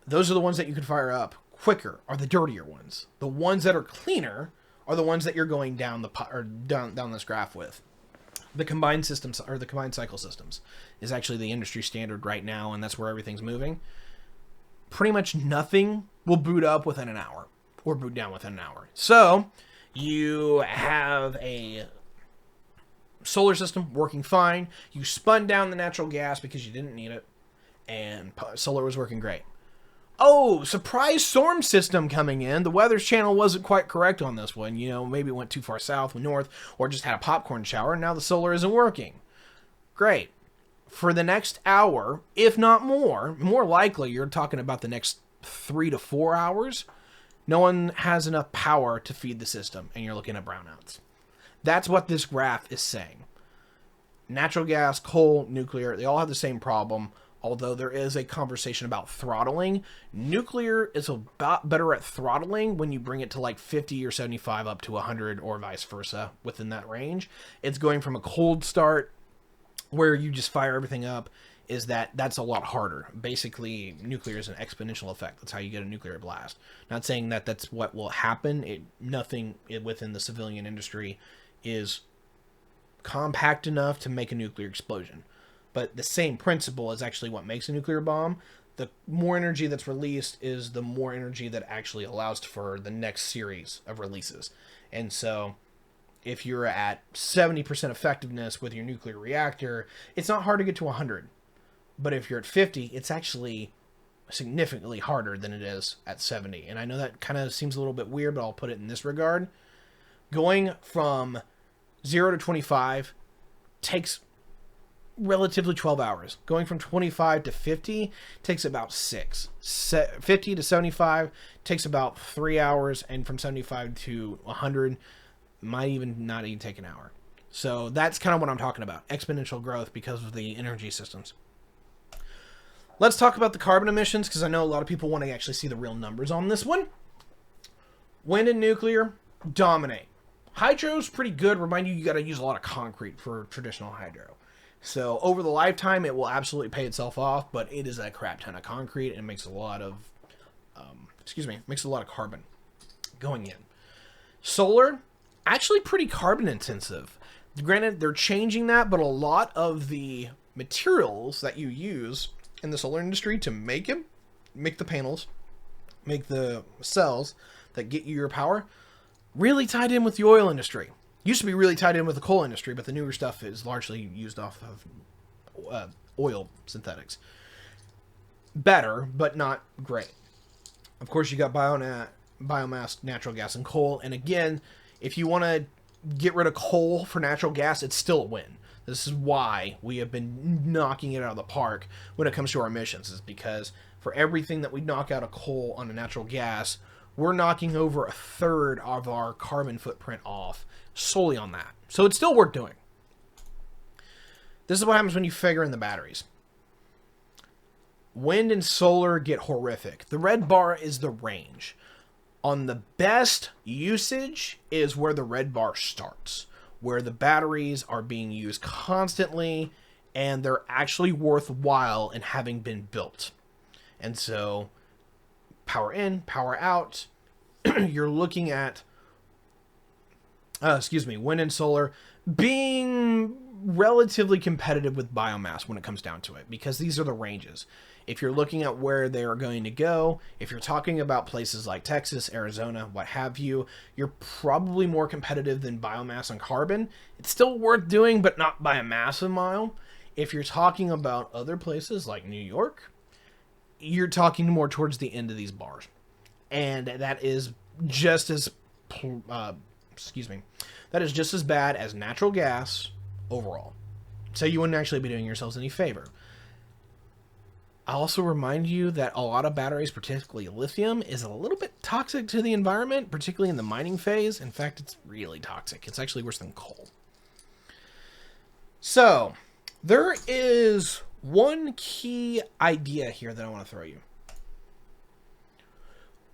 Those are the ones that you can fire up quicker, are the dirtier ones. The ones that are cleaner are the ones that you're going down down this graph with. The combined systems, or the combined cycle systems, is actually the industry standard right now, and that's where everything's moving. Pretty much nothing will boot up within an hour, or boot down within an hour. So you have a solar system working fine. You spun down the natural gas because you didn't need it, and solar was working great. Oh, surprise storm system coming in. The weather channel wasn't quite correct on this one. You know, maybe it went too far south, north, or just had a popcorn shower, and now the solar isn't working. Great. For the next hour, if not more likely, you're talking about the next 3 to 4 hours, no one has enough power to feed the system, and you're looking at brownouts. That's what this graph is saying. Natural gas, coal, nuclear, they all have the same problem. Although there is a conversation about throttling, nuclear is about better at throttling when you bring it to like 50 or 75 up to 100 or vice versa within that range. It's going from a cold start where you just fire everything up, that's a lot harder. Basically, nuclear is an exponential effect. That's how you get a nuclear blast. Not saying that that's what will happen. Nothing within the civilian industry is compact enough to make a nuclear explosion. But the same principle is actually what makes a nuclear bomb. The more energy that's released is the more energy that actually allows for the next series of releases. And so if you're at 70% effectiveness with your nuclear reactor, it's not hard to get to 100. But if you're at 50, it's actually significantly harder than it is at 70. And I know that kind of seems a little bit weird, but I'll put it in this regard. Going from 0 to 25 takes relatively 12 hours. Going from 25 to 50 takes about 6. 50 to 75 takes about 3 hours, and from 75 to 100 might not even take an hour. So that's kind of what I'm talking about. Exponential growth because of the energy systems. Let's talk about the carbon emissions, because I know a lot of people want to actually see the real numbers on this one. Wind and nuclear dominate. Hydro's pretty good. Remind you got to use a lot of concrete for traditional hydro. So over the lifetime, it will absolutely pay itself off, but it is a crap ton of concrete and makes a lot of, carbon going in. Solar, actually pretty carbon intensive. Granted, they're changing that, but a lot of the materials that you use in the solar industry to make the panels, make the cells that get you your power, really tied in with the oil industry. Used to be really tied in with the coal industry, but the newer stuff is largely used off of oil synthetics. Better, but not great. Of course, you got biomass, natural gas, and coal. And again, if you want to get rid of coal for natural gas, it's still a win. This is why we have been knocking it out of the park when it comes to our emissions, is because for everything that we knock out of coal on a natural gas, we're knocking over a third of our carbon footprint off solely on that. So it's still worth doing. This is what happens when you figure in the batteries. Wind and solar get horrific. The red bar is the range. On the best usage is where the red bar starts, where the batteries are being used constantly and they're actually worthwhile in having been built. And so power in, power out, you're looking at wind and solar being relatively competitive with biomass when it comes down to it, because these are the ranges. If you're looking at where they are going to go, if you're talking about places like Texas, Arizona, what have you, you're probably more competitive than biomass on carbon. It's still worth doing, but not by a massive mile. If you're talking about other places like New York, you're talking more towards the end of these bars. And that is just as that is just as bad as natural gas overall. So you wouldn't actually be doing yourselves any favor. I'll also remind you that a lot of batteries, particularly lithium, is a little bit toxic to the environment, particularly in the mining phase. In fact, it's really toxic. It's actually worse than coal. So there is one key idea here that I want to throw you.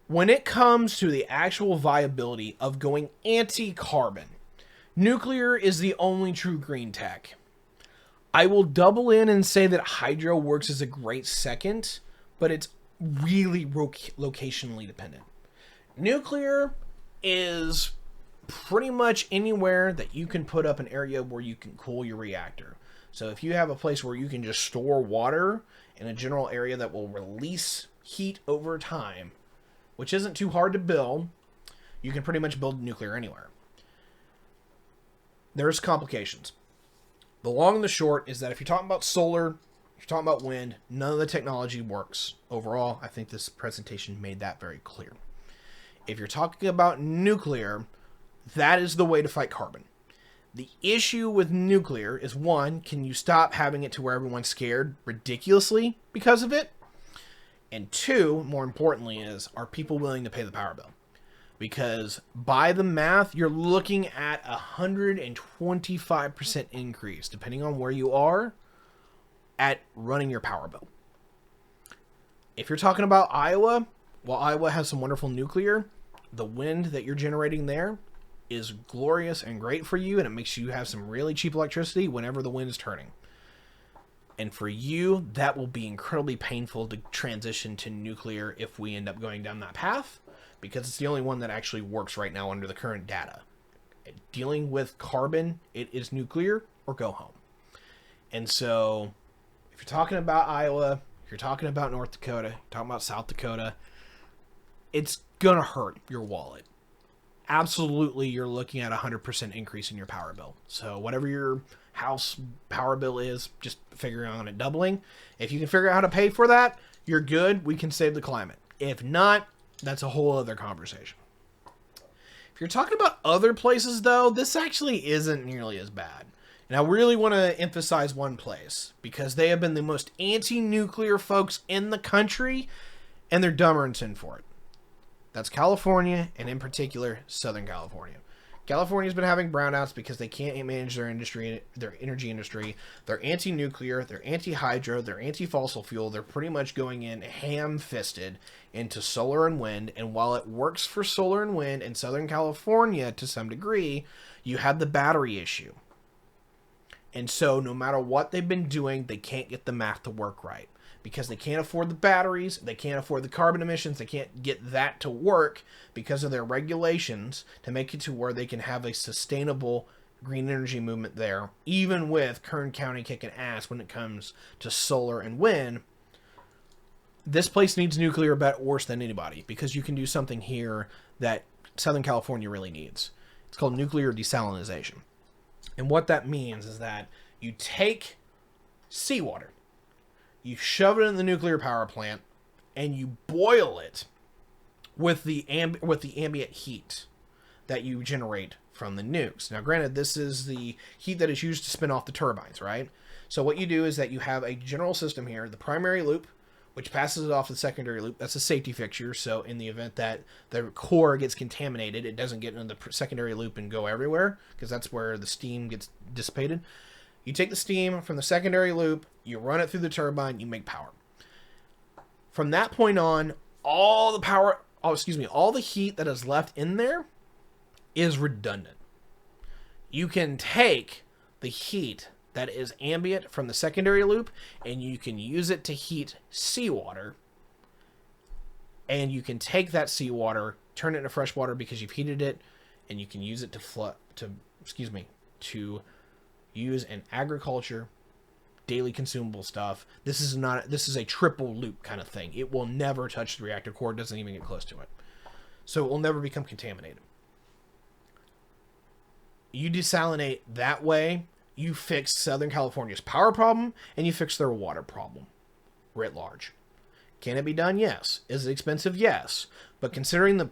When it comes to the actual viability of going anti-carbon, Nuclear is the only true green tech. I will double in and say that hydro works as a great second, but it's really locationally dependent. Nuclear is pretty much anywhere that you can put up an area where you can cool your reactor. So if you have a place where you can just store water in a general area that will release heat over time, which isn't too hard to build, you can pretty much build nuclear anywhere. There's complications. The long and the short is that if you're talking about solar, if you're talking about wind, none of the technology works. Overall, I think this presentation made that very clear. If you're talking about nuclear, that is the way to fight carbon. The issue with nuclear is, one, can you stop having it to where everyone's scared ridiculously because of it? And two, more importantly, is, are people willing to pay the power bill? Because by the math, you're looking at 125% increase, depending on where you are, at running your power bill. If you're talking about Iowa, while Iowa has some wonderful nuclear, the wind that you're generating there is glorious and great for you, and it makes you have some really cheap electricity whenever the wind is turning. And for you, that will be incredibly painful to transition to nuclear if we end up going down that path, because it's the only one that actually works right now under the current data. Dealing with carbon, it is nuclear or go home. And so, if you're talking about Iowa, if you're talking about North Dakota, you're talking about South Dakota, it's going to hurt your wallet. Absolutely, you're looking at 100% increase in your power bill. So whatever your house power bill is, just figure on it doubling. If you can figure out how to pay for that, you're good. We can save the climate. If not, that's a whole other conversation. If you're talking about other places, though, this actually isn't nearly as bad. And I really want to emphasize one place, because they have been the most anti-nuclear folks in the country, and they're dumber and sin for it. That's California, and in particular, Southern California. California's been having brownouts because they can't manage their industry, their energy industry. They're anti-nuclear, they're anti-hydro, they're anti-fossil fuel. They're pretty much going in ham-fisted into solar and wind. And while it works for solar and wind in Southern California to some degree, you have the battery issue. And so no matter what they've been doing, they can't get the math to work right. Because they can't afford the batteries, they can't afford the carbon emissions, they can't get that to work because of their regulations to make it to where they can have a sustainable green energy movement there, even with Kern County kicking ass when it comes to solar and wind. This place needs nuclear worse than anybody, because you can do something here that Southern California really needs. It's called nuclear desalination. And what that means is that you take seawater, you shove it in the nuclear power plant, and you boil it with the ambient heat that you generate from the nukes. Now, granted, this is the heat that is used to spin off the turbines, right? So what you do is that you have a general system here, the primary loop, which passes it off the secondary loop. That's a safety fixture, so in the event that the core gets contaminated, it doesn't get into the secondary loop and go everywhere, because that's where the steam gets dissipated. You take the steam from the secondary loop, you run it through the turbine, you make power. From that point on, all the heat that is left in there is redundant. You can take the heat that is ambient from the secondary loop, and you can use it to heat seawater. And you can take that seawater, turn it into fresh water because you've heated it, and you can use it to use in agriculture, daily consumable stuff. This is a triple loop kind of thing. It will never touch the reactor core. It doesn't even get close to it. So it will never become contaminated. You desalinate that way, you fix Southern California's power problem, and you fix their water problem writ large. Can it be done? Yes. Is it expensive? Yes. But considering the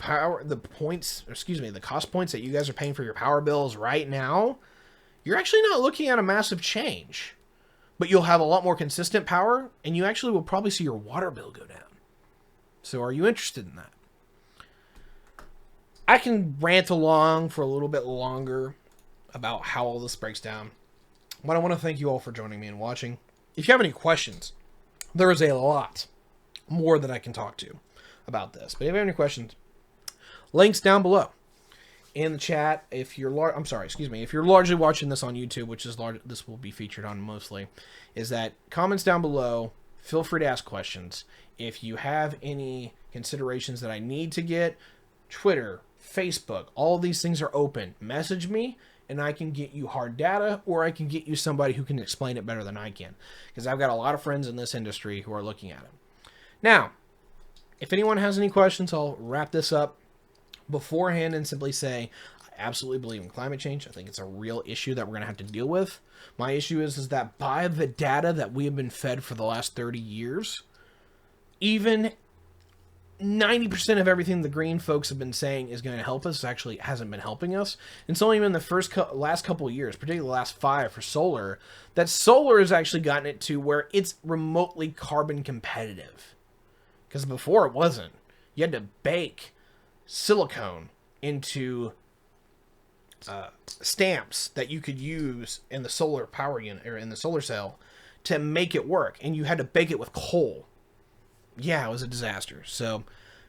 cost points that you guys are paying for your power bills right now, you're actually not looking at a massive change. But you'll have a lot more consistent power, and you actually will probably see your water bill go down. So are you interested in that? I can rant along for a little bit longer about how all this breaks down. But I want to thank you all for joining me and watching. If you have any questions, there is a lot more that I can talk to about this. But if you have any questions, links down below. in the chat, if you're if you're largely watching this on YouTube, which is this will be featured on mostly, is that comments down below. Feel free to ask questions. If you have any considerations that I need to get, Twitter, Facebook, all of these things are open. Message me, and I can get you hard data, or I can get you somebody who can explain it better than I can, because I've got a lot of friends in this industry who are looking at it. Now, if anyone has any questions, I'll wrap this up beforehand and simply say, I absolutely believe in climate change. I think it's a real issue that we're going to have to deal with. My issue is that by the data that we have been fed for the last 30 years, even 90% of everything the green folks have been saying is going to help us actually hasn't been helping us. And it's only been the last couple of years, particularly the last 5 for solar, that solar has actually gotten it to where it's remotely carbon competitive. Because before it wasn't. You had to bake silicone into stamps that you could use in the solar power unit or in the solar cell to make it work, and you had to bake it with coal. Yeah, it was a disaster. So,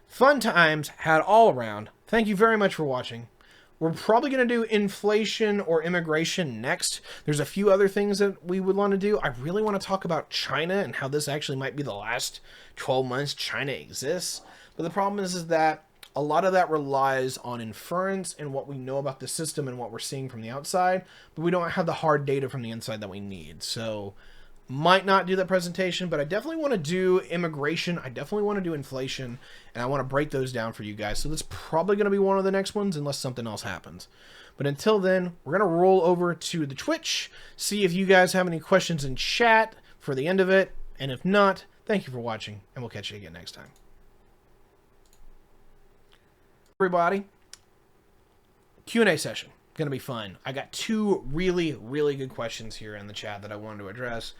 fun times had all around. Thank you very much for watching. We're probably going to do inflation or immigration next. There's a few other things that we would want to do. I really want to talk about China and how this actually might be the last 12 months China exists. But the problem is that a lot of that relies on inference and what we know about the system and what we're seeing from the outside, but we don't have the hard data from the inside that we need. So, might not do that presentation, but I definitely want to do immigration. I definitely want to do inflation, and I want to break those down for you guys. So that's probably going to be one of the next ones unless something else happens. But until then, we're going to roll over to the Twitch, see if you guys have any questions in chat for the end of it. And if not, thank you for watching, and we'll catch you again next time. Everybody, Q&A session. Going to be fun. I got 2 really, really good questions here in the chat that I wanted to address.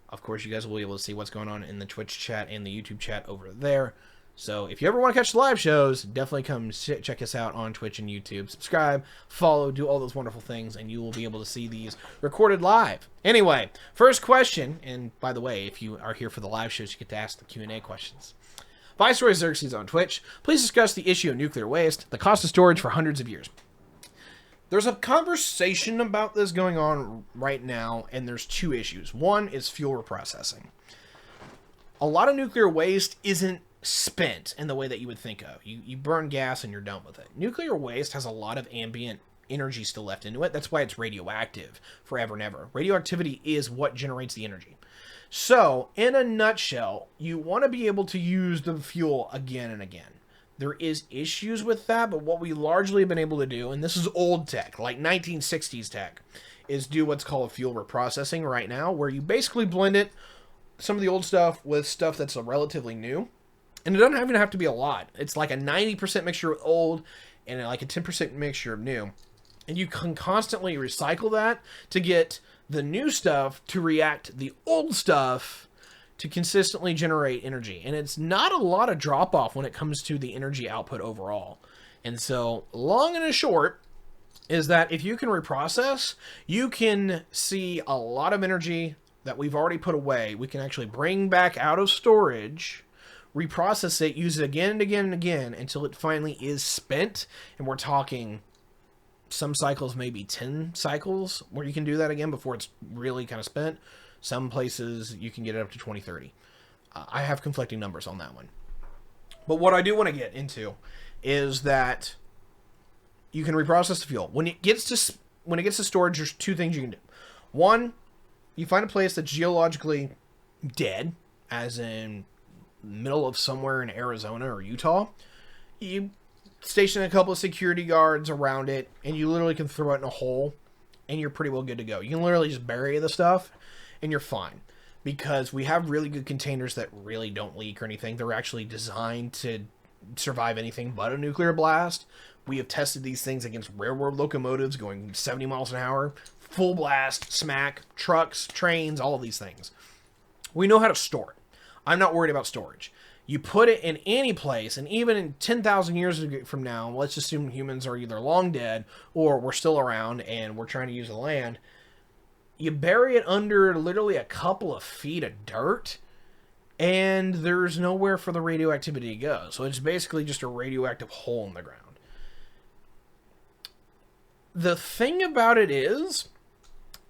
Of course, you guys will be able to see what's going on in the Twitch chat and the YouTube chat over there. So if you ever want to catch the live shows, definitely come check us out on Twitch and YouTube. Subscribe, follow, do all those wonderful things, and you will be able to see these recorded live. Anyway, first question, and by the way, if you are here for the live shows, you get to ask the Q&A questions. Viceroy Xerxes on Twitch, please discuss the issue of nuclear waste, the cost of storage for hundreds of years. There's a conversation about this going on right now, and there's 2 issues. One is fuel reprocessing. A lot of nuclear waste isn't spent in the way that you would think of. You burn gas and you're done with it. Nuclear waste has a lot of ambient energy still left into it. That's why it's radioactive forever and ever. Radioactivity is what generates the energy. So, in a nutshell, you want to be able to use the fuel again and again. There is issues with that, but what we largely have been able to do, and this is old tech, like 1960s tech, is do what's called fuel reprocessing right now, where you basically blend it, some of the old stuff with stuff that's relatively new. And it doesn't even have to be a lot. It's like a 90% mixture of old and like a 10% mixture of new. And you can constantly recycle that to get the new stuff to react the old stuff to consistently generate energy. And it's not a lot of drop off when it comes to the energy output overall. And so long and short is that if you can reprocess, you can see a lot of energy that we've already put away. We can actually bring back out of storage, reprocess it, use it again and again and again until it finally is spent. And we're talking some cycles, maybe 10 cycles where you can do that again before it's really kind of spent. Some places you can get it up to 2030. I have conflicting numbers on that one. But what I do want to get into is that you can reprocess the fuel. When it gets to storage, there's 2 things you can do. One, you find a place that's geologically dead, as in middle of somewhere in Arizona or Utah. You station a couple of security guards around it, and you literally can throw it in a hole, and you're pretty well good to go. You can literally just bury the stuff, and you're fine. Because we have really good containers that really don't leak or anything. They're actually designed to survive anything but a nuclear blast. We have tested these things against railroad locomotives going 70 miles an hour, full blast, smack, trucks, trains, all of these things. We know how to store it. I'm not worried about storage. You put it in any place, and even in 10,000 years from now, let's assume humans are either long dead or we're still around and we're trying to use the land. You bury it under literally a couple of feet of dirt, and there's nowhere for the radioactivity to go. So it's basically just a radioactive hole in the ground. The thing about it is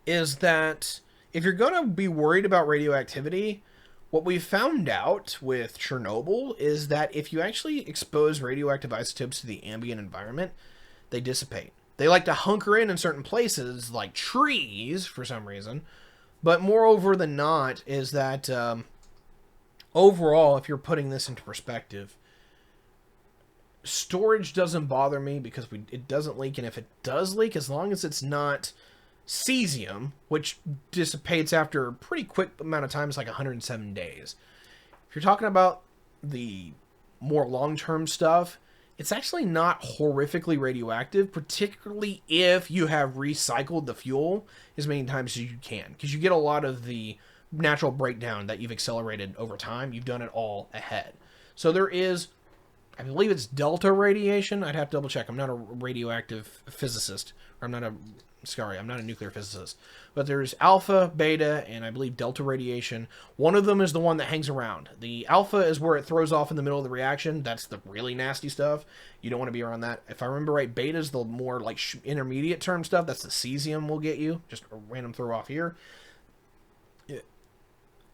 that if you're going to be worried about radioactivity, what we found out with Chernobyl is that if you actually expose radioactive isotopes to the ambient environment, they dissipate. They like to hunker in certain places, like trees, for some reason. But moreover than not, is that overall, if you're putting this into perspective, storage doesn't bother me because it doesn't leak. And if it does leak, as long as it's not cesium, which dissipates after a pretty quick amount of time, it's like 107 days. If you're talking about the more long-term stuff, it's actually not horrifically radioactive, particularly if you have recycled the fuel as many times as you can, because you get a lot of the natural breakdown that you've accelerated over time. You've done it all ahead. So there is, I believe it's delta radiation. I'd have to double check. I'm not a radioactive physicist, or I'm not a nuclear physicist. But there's alpha, beta, and I believe delta radiation. One of them is the one that hangs around. The alpha is where it throws off in the middle of the reaction. That's the really nasty stuff. You don't want to be around that. If I remember right, beta is the more like intermediate term stuff. That's the cesium will get you. Just a random throw off here.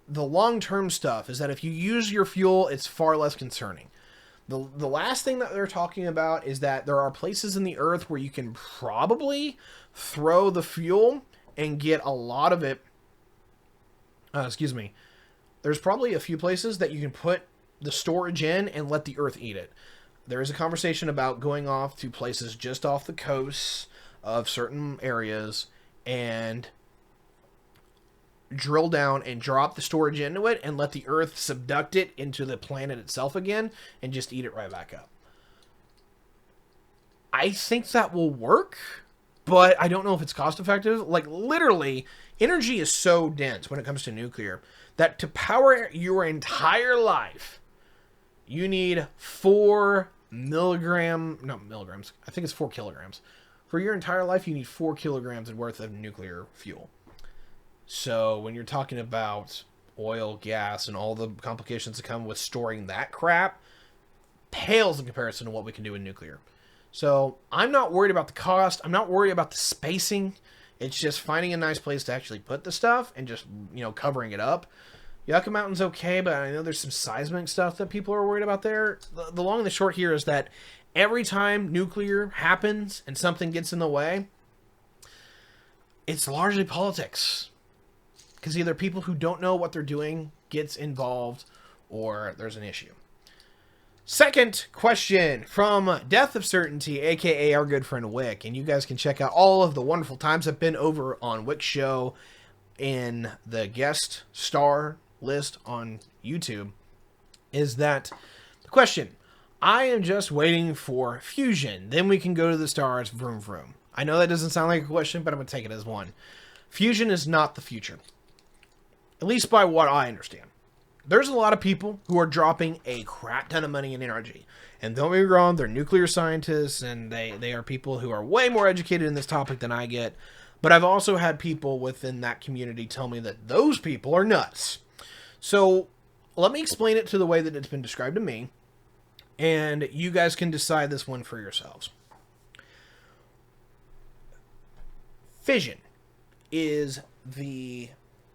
The long-term stuff is that if you use your fuel, it's far less concerning. The last thing that they're talking about is that there are places in the earth where you can probably throw the fuel and get a lot of it. There's probably a few places that you can put the storage in and let the earth eat it. There is a conversation about going off to places just off the coasts of certain areas and drill down and drop the storage into it and let the earth subduct it into the planet itself again and just eat it right back up. I think that will work, but I don't know if it's cost effective. Like, literally, energy is so dense when it comes to nuclear that to power your entire life, you need 4 kilograms. For your entire life, you need 4 kilograms worth of nuclear fuel. So when you're talking about oil, gas, and all the complications that come with storing that crap, pales in comparison to what we can do in nuclear. So I'm not worried about the cost. I'm not worried about the spacing. It's just finding a nice place to actually put the stuff and just, covering it up. Yucca Mountain's okay, but I know there's some seismic stuff that people are worried about there. The long and the short here is that every time nuclear happens and something gets in the way, it's largely politics. Because either people who don't know what they're doing gets involved, or there's an issue. Second question from Death of Certainty, aka our good friend Wick, and you guys can check out all of the wonderful times I've been over on Wick's show in the guest star list on YouTube, is that the question, I am just waiting for fusion, then we can go to the stars, vroom vroom. I know that doesn't sound like a question, but I'm going to take it as one. Fusion is not the future. At least by what I understand. There's a lot of people who are dropping a crap ton of money in energy. And don't get me wrong, they're nuclear scientists, and they are people who are way more educated in this topic than I get. But I've also had people within that community tell me that those people are nuts. So let me explain it to the way that it's been described to me, and you guys can decide this one for yourselves. Fission is the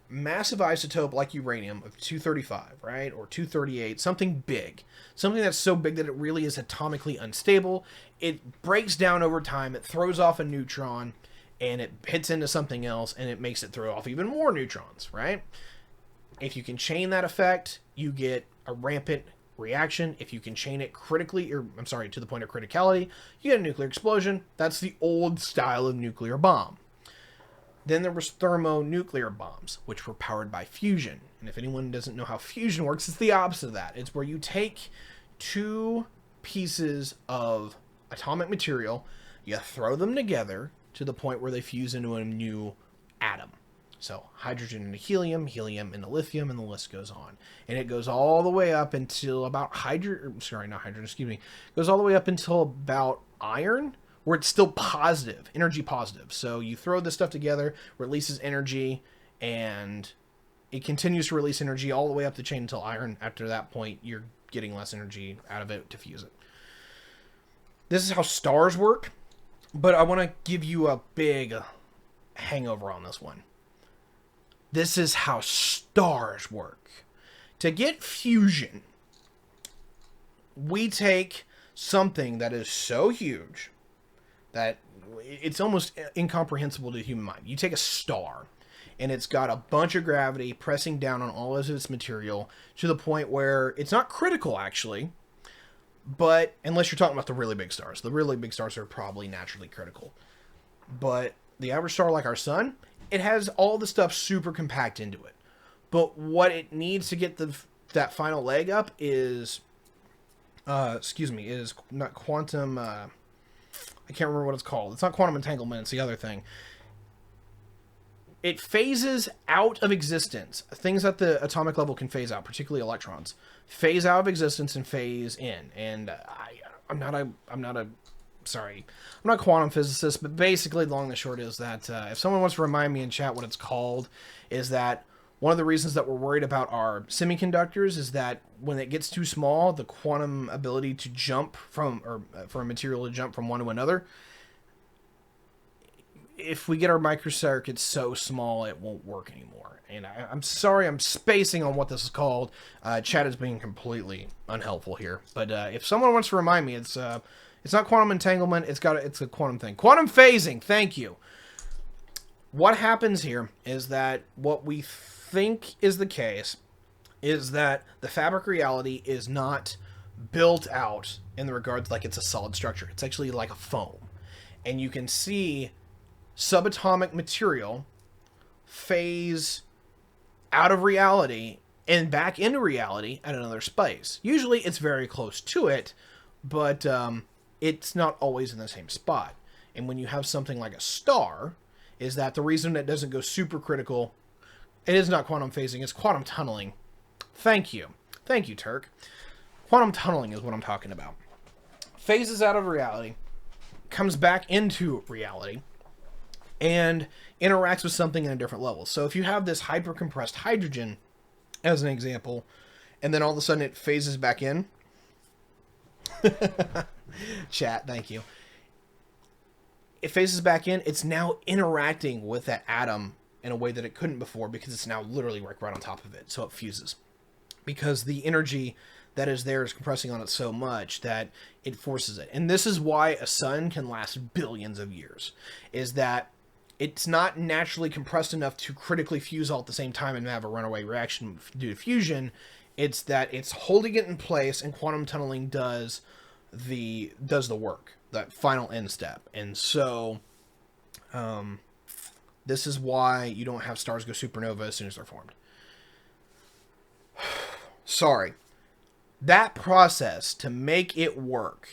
massive isotope like uranium of 235, right? Or 238, something big. Something that's so big that it really is atomically unstable. It breaks down over time, it throws off a neutron, and it hits into something else, and it makes it throw off even more neutrons, right? If you can chain that effect, you get a rampant reaction. If you can chain it to the point of criticality, you get a nuclear explosion. That's the old style of nuclear bomb. Then there was thermonuclear bombs, which were powered by fusion. And if anyone doesn't know how fusion works, it's the opposite of that. It's where you take 2 pieces of atomic material, you throw them together to the point where they fuse into a new atom. So hydrogen into helium, helium into lithium, and the list goes on. And it goes all the way up until about goes all the way up until about iron, where it's still positive, energy positive. So you throw this stuff together, releases energy, and it continues to release energy all the way up the chain until iron. After that point, you're getting less energy out of it to fuse it. This is how stars work. But I want to give you a big hangover on this one. This is how stars work. To get fusion, we take something that is so huge that it's almost incomprehensible to the human mind. You take a star, and it's got a bunch of gravity pressing down on all of its material to the point where it's not critical, actually, but unless you're talking about the really big stars. The really big stars are probably naturally critical. But the average star like our sun, it has all the stuff super compact into it. But what it needs to get that final leg up is, is not quantum, I can't remember what it's called. It's not quantum entanglement, it's the other thing. It phases out of existence. Things at the atomic level can phase out, particularly electrons. Phase out of existence and phase in. And I'm not a quantum physicist, but basically the long and the short is that if someone wants to remind me in chat what it's called, is that one of the reasons that we're worried about our semiconductors is that when it gets too small, the quantum ability to jump from, or for a material to jump from one to another, if we get our microcircuits so small, it won't work anymore. And I'm sorry, I'm spacing on what this is called. Chat is being completely unhelpful here. But if someone wants to remind me, it's not quantum entanglement. It's a quantum thing. Quantum phasing. Thank you. What happens here is that what we think is the case is that the fabric reality is not built out in the regards like it's a solid structure. It's actually like a foam. And you can see subatomic material phase out of reality and back into reality at another space. Usually it's very close to it, but it's not always in the same spot. And when you have something like a star, is that the reason it doesn't go super critical, it is not quantum phasing, it's quantum tunneling. Thank you. Thank you, Turk. Quantum tunneling is what I'm talking about. Phases out of reality, comes back into reality, and interacts with something in a different level. So if you have this hypercompressed hydrogen, as an example, and then all of a sudden it phases back in. Chat, thank you. It phases back in, it's now interacting with that atom in a way that it couldn't before because it's now literally right on top of it. So it fuses. Because the energy that is there is compressing on it so much that it forces it. And this is why a sun can last billions of years. Is that it's not naturally compressed enough to critically fuse all at the same time and have a runaway reaction due to fusion. It's that it's holding it in place, and quantum tunneling does the work, that final end step. And so this is why you don't have stars go supernova as soon as they're formed. Sorry. That process to make it work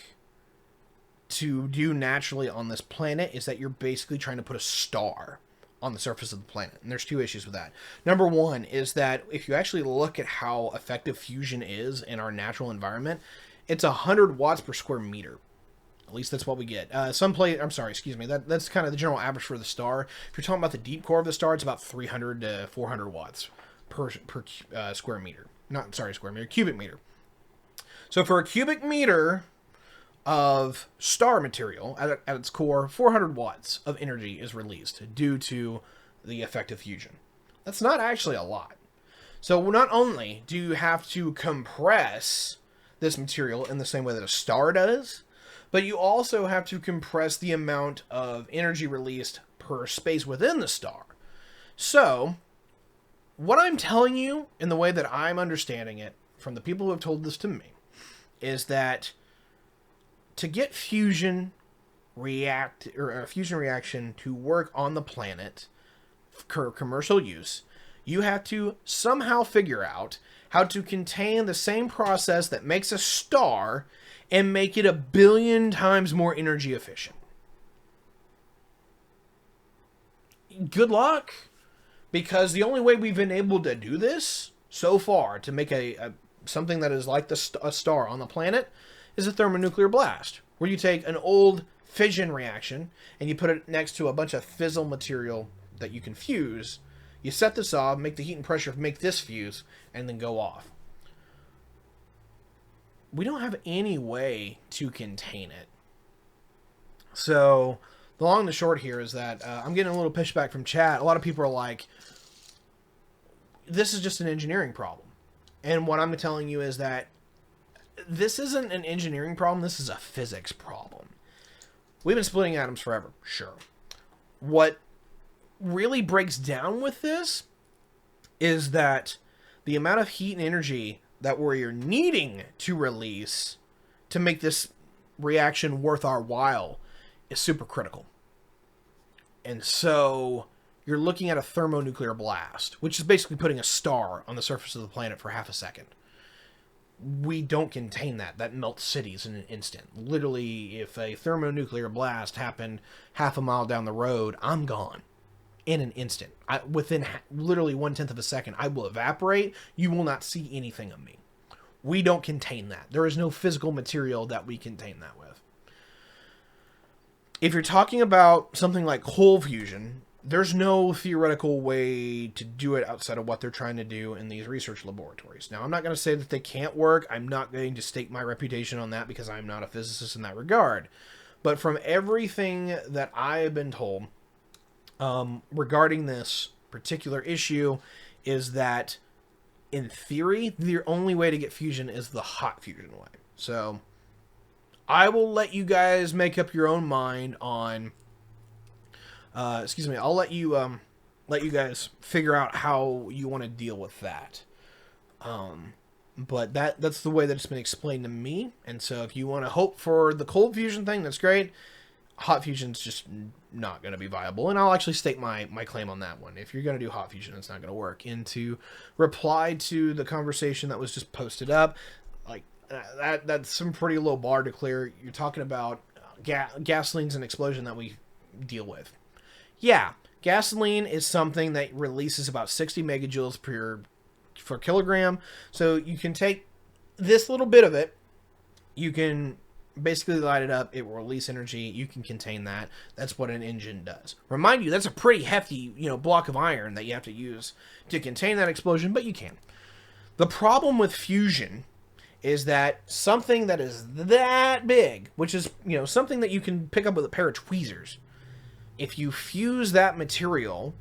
to do naturally on this planet is that you're basically trying to put a star on the surface of the planet. And there's two issues with that. Number one is that if you actually look at how effective fusion is in our natural environment, it's 100 watts per square meter. At least that's what we get. That's kind of the general average for the star. If you're talking about the deep core of the star, it's about 300 to 400 watts per square meter. Cubic meter. So for a cubic meter of star material, at its core, 400 watts of energy is released due to the effective fusion. That's not actually a lot. So not only do you have to compress this material in the same way that a star does, but you also have to compress the amount of energy released per space within the star. So, what I'm telling you, in the way that I'm understanding it, from the people who have told this to me, is that to get fusion reaction to work on the planet for commercial use, you have to somehow figure out how to contain the same process that makes a star and make it 1 billion times more energy efficient. Good luck, because the only way we've been able to do this so far to make something that is like a star on the planet is a thermonuclear blast, where you take an old fission reaction and you put it next to a bunch of fissile material that you can fuse. You set this off, make the heat and pressure make this fuse, and then go off. We don't have any way to contain it. So the long and the short here is that I'm getting a little pushback from chat. A lot of people are like, this is just an engineering problem. And what I'm telling you is that this isn't an engineering problem. This is a physics problem. We've been splitting atoms forever. Sure. What really breaks down with this is that the amount of heat and energy that we're needing to release to make this reaction worth our while is super critical. And so you're looking at a thermonuclear blast, which is basically putting a star on the surface of the planet for half a second. We don't contain that. That melts cities in an instant. Literally, if a thermonuclear blast happened half a mile down the road, I'm gone in an instant. Within literally 1/10 of a second, I will evaporate. You will not see anything of me. We don't contain that. There is no physical material that we contain that with. If you're talking about something like cold fusion, there's no theoretical way to do it outside of what they're trying to do in these research laboratories. Now, I'm not going to say that they can't work. I'm not going to stake my reputation on that because I'm not a physicist in that regard. But from everything that I have been told regarding this particular issue is that, in theory, the only way to get fusion is the hot fusion way. So I will let you guys make up your own mind on... I'll let you guys figure out how you want to deal with that. But that's the way that it's been explained to me. And so if you want to hope for the cold fusion thing, that's great. Hot fusion's just not going to be viable. And I'll actually state my claim on that one. If you're going to do hot fusion, it's not going to work. And to reply to the conversation that was just posted up, like that's some pretty low bar to clear. You're talking about gasoline's an explosion that we deal with. Yeah, gasoline is something that releases about 60 megajoules per kilogram. So you can take this little bit of it, you can basically light it up, it will release energy, you can contain that. That's what an engine does. Remind you, that's a pretty hefty, block of iron that you have to use to contain that explosion, but you can. The problem with fusion is that something that is that big, which is, something that you can pick up with a pair of tweezers, if you fuse that material,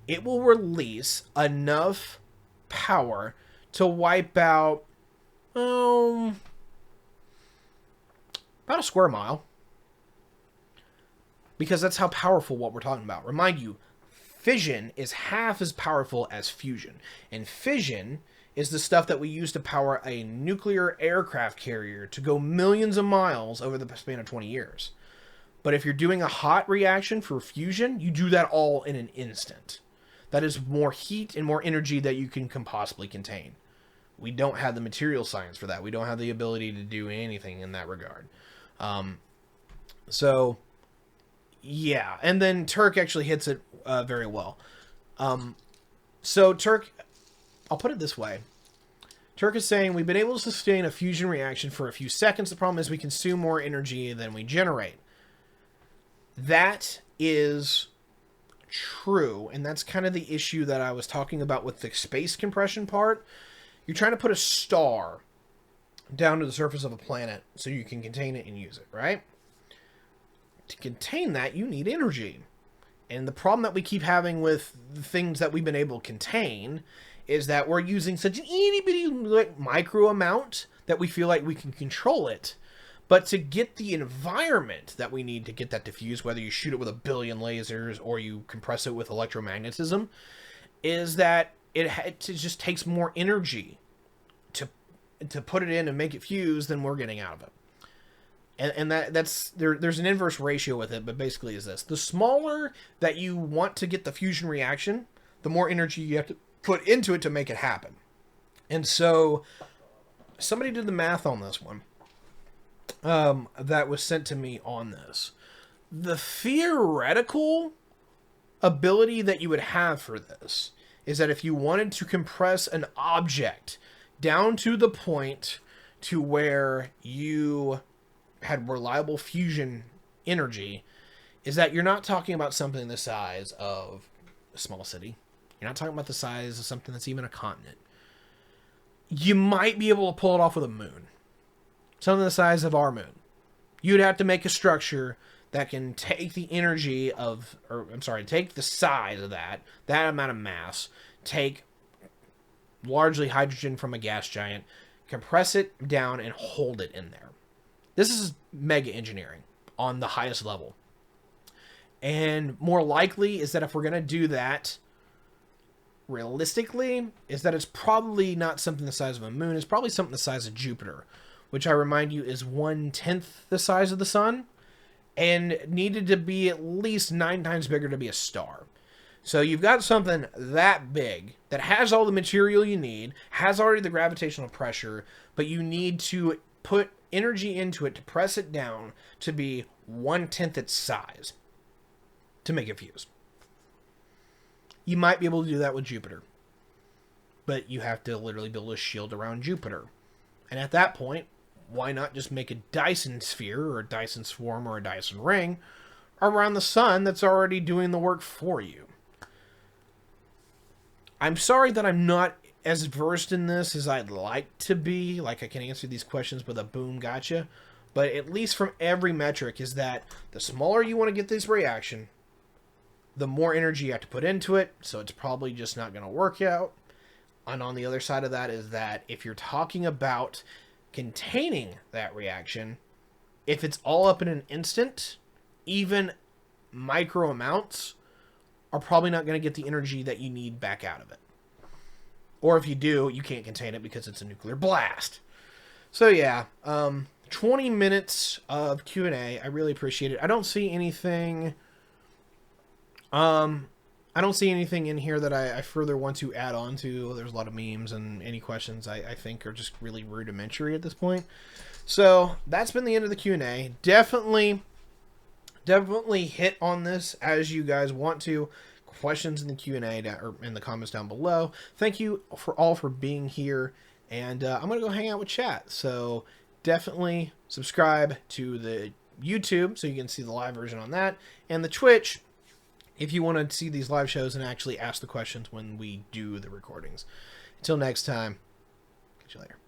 it will release enough power to wipe out, about a square mile. Because that's how powerful what we're talking about. Remind you, fission is half as powerful as fusion. And fission is the stuff that we use to power a nuclear aircraft carrier to go millions of miles over the span of 20 years. But if you're doing a hot reaction for fusion, you do that all in an instant. That is more heat and more energy that you can possibly contain. We don't have the material science for that. We don't have the ability to do anything in that regard. So, yeah. And then Turk actually hits it very well. So Turk, I'll put it this way. Turk is saying, we've been able to sustain a fusion reaction for a few seconds. The problem is we consume more energy than we generate. That is true, and that's kind of the issue that I was talking about with the space compression part. You're trying to put a star down to the surface of a planet so you can contain it and use it, right? To contain that, you need energy. And the problem that we keep having with the things that we've been able to contain is that we're using such an itty-bitty micro amount that we feel like we can control it. But to get the environment that we need to get that diffused, whether you shoot it with 1 billion lasers or you compress it with electromagnetism, is that it just takes more energy to put it in and make it fuse than we're getting out of it. And there's an inverse ratio with it, but basically is this. The smaller that you want to get the fusion reaction, the more energy you have to put into it to make it happen. And so somebody did the math on this one. That was sent to me on this. The theoretical ability that you would have for this is that if you wanted to compress an object down to the point to where you had reliable fusion energy, is that you're not talking about something the size of a small city. You're not talking about the size of something that's even a continent. You might be able to pull it off with a moon. Something the size of our moon. You'd have to make a structure that can take the energy of, or I'm sorry, take the size of that amount of mass, take largely hydrogen from a gas giant, compress it down, and hold it in there. This is mega engineering on the highest level. And more likely is that if we're going to do that, realistically, is that it's probably not something the size of a moon. It's probably something the size of Jupiter, which I remind you is 1/10 the size of the sun, and needed to be at least 9 times bigger to be a star. So you've got something that big that has all the material you need, has already the gravitational pressure, but you need to put energy into it to press it down to be 1/10 its size to make it fuse. You might be able to do that with Jupiter, but you have to literally build a shield around Jupiter. And at that point, why not just make a Dyson sphere or a Dyson swarm or a Dyson ring around the sun that's already doing the work for you? I'm sorry that I'm not as versed in this as I'd like to be. Like, I can answer these questions with a boom gotcha. But at least from every metric is that the smaller you want to get this reaction, the more energy you have to put into it. So it's probably just not going to work out. And on the other side of that is that if you're talking about containing that reaction, if it's all up in an instant, even micro amounts are probably not going to get the energy that you need back out of it. Or if you do, you can't contain it because it's a nuclear blast. So yeah, 20 minutes of Q&A. I really appreciate it. I don't see anything in here that I further want to add on to. There's a lot of memes, and any questions I think are just really rudimentary at this point. So that's been the end of the Q&A. Definitely hit on this as you guys want to. Questions in the Q&A or in the comments down below. Thank you for being here, and I'm gonna go hang out with chat. So definitely subscribe to the YouTube so you can see the live version on that, and the Twitch if you want to see these live shows and actually ask the questions when we do the recordings. Until next time, catch you later.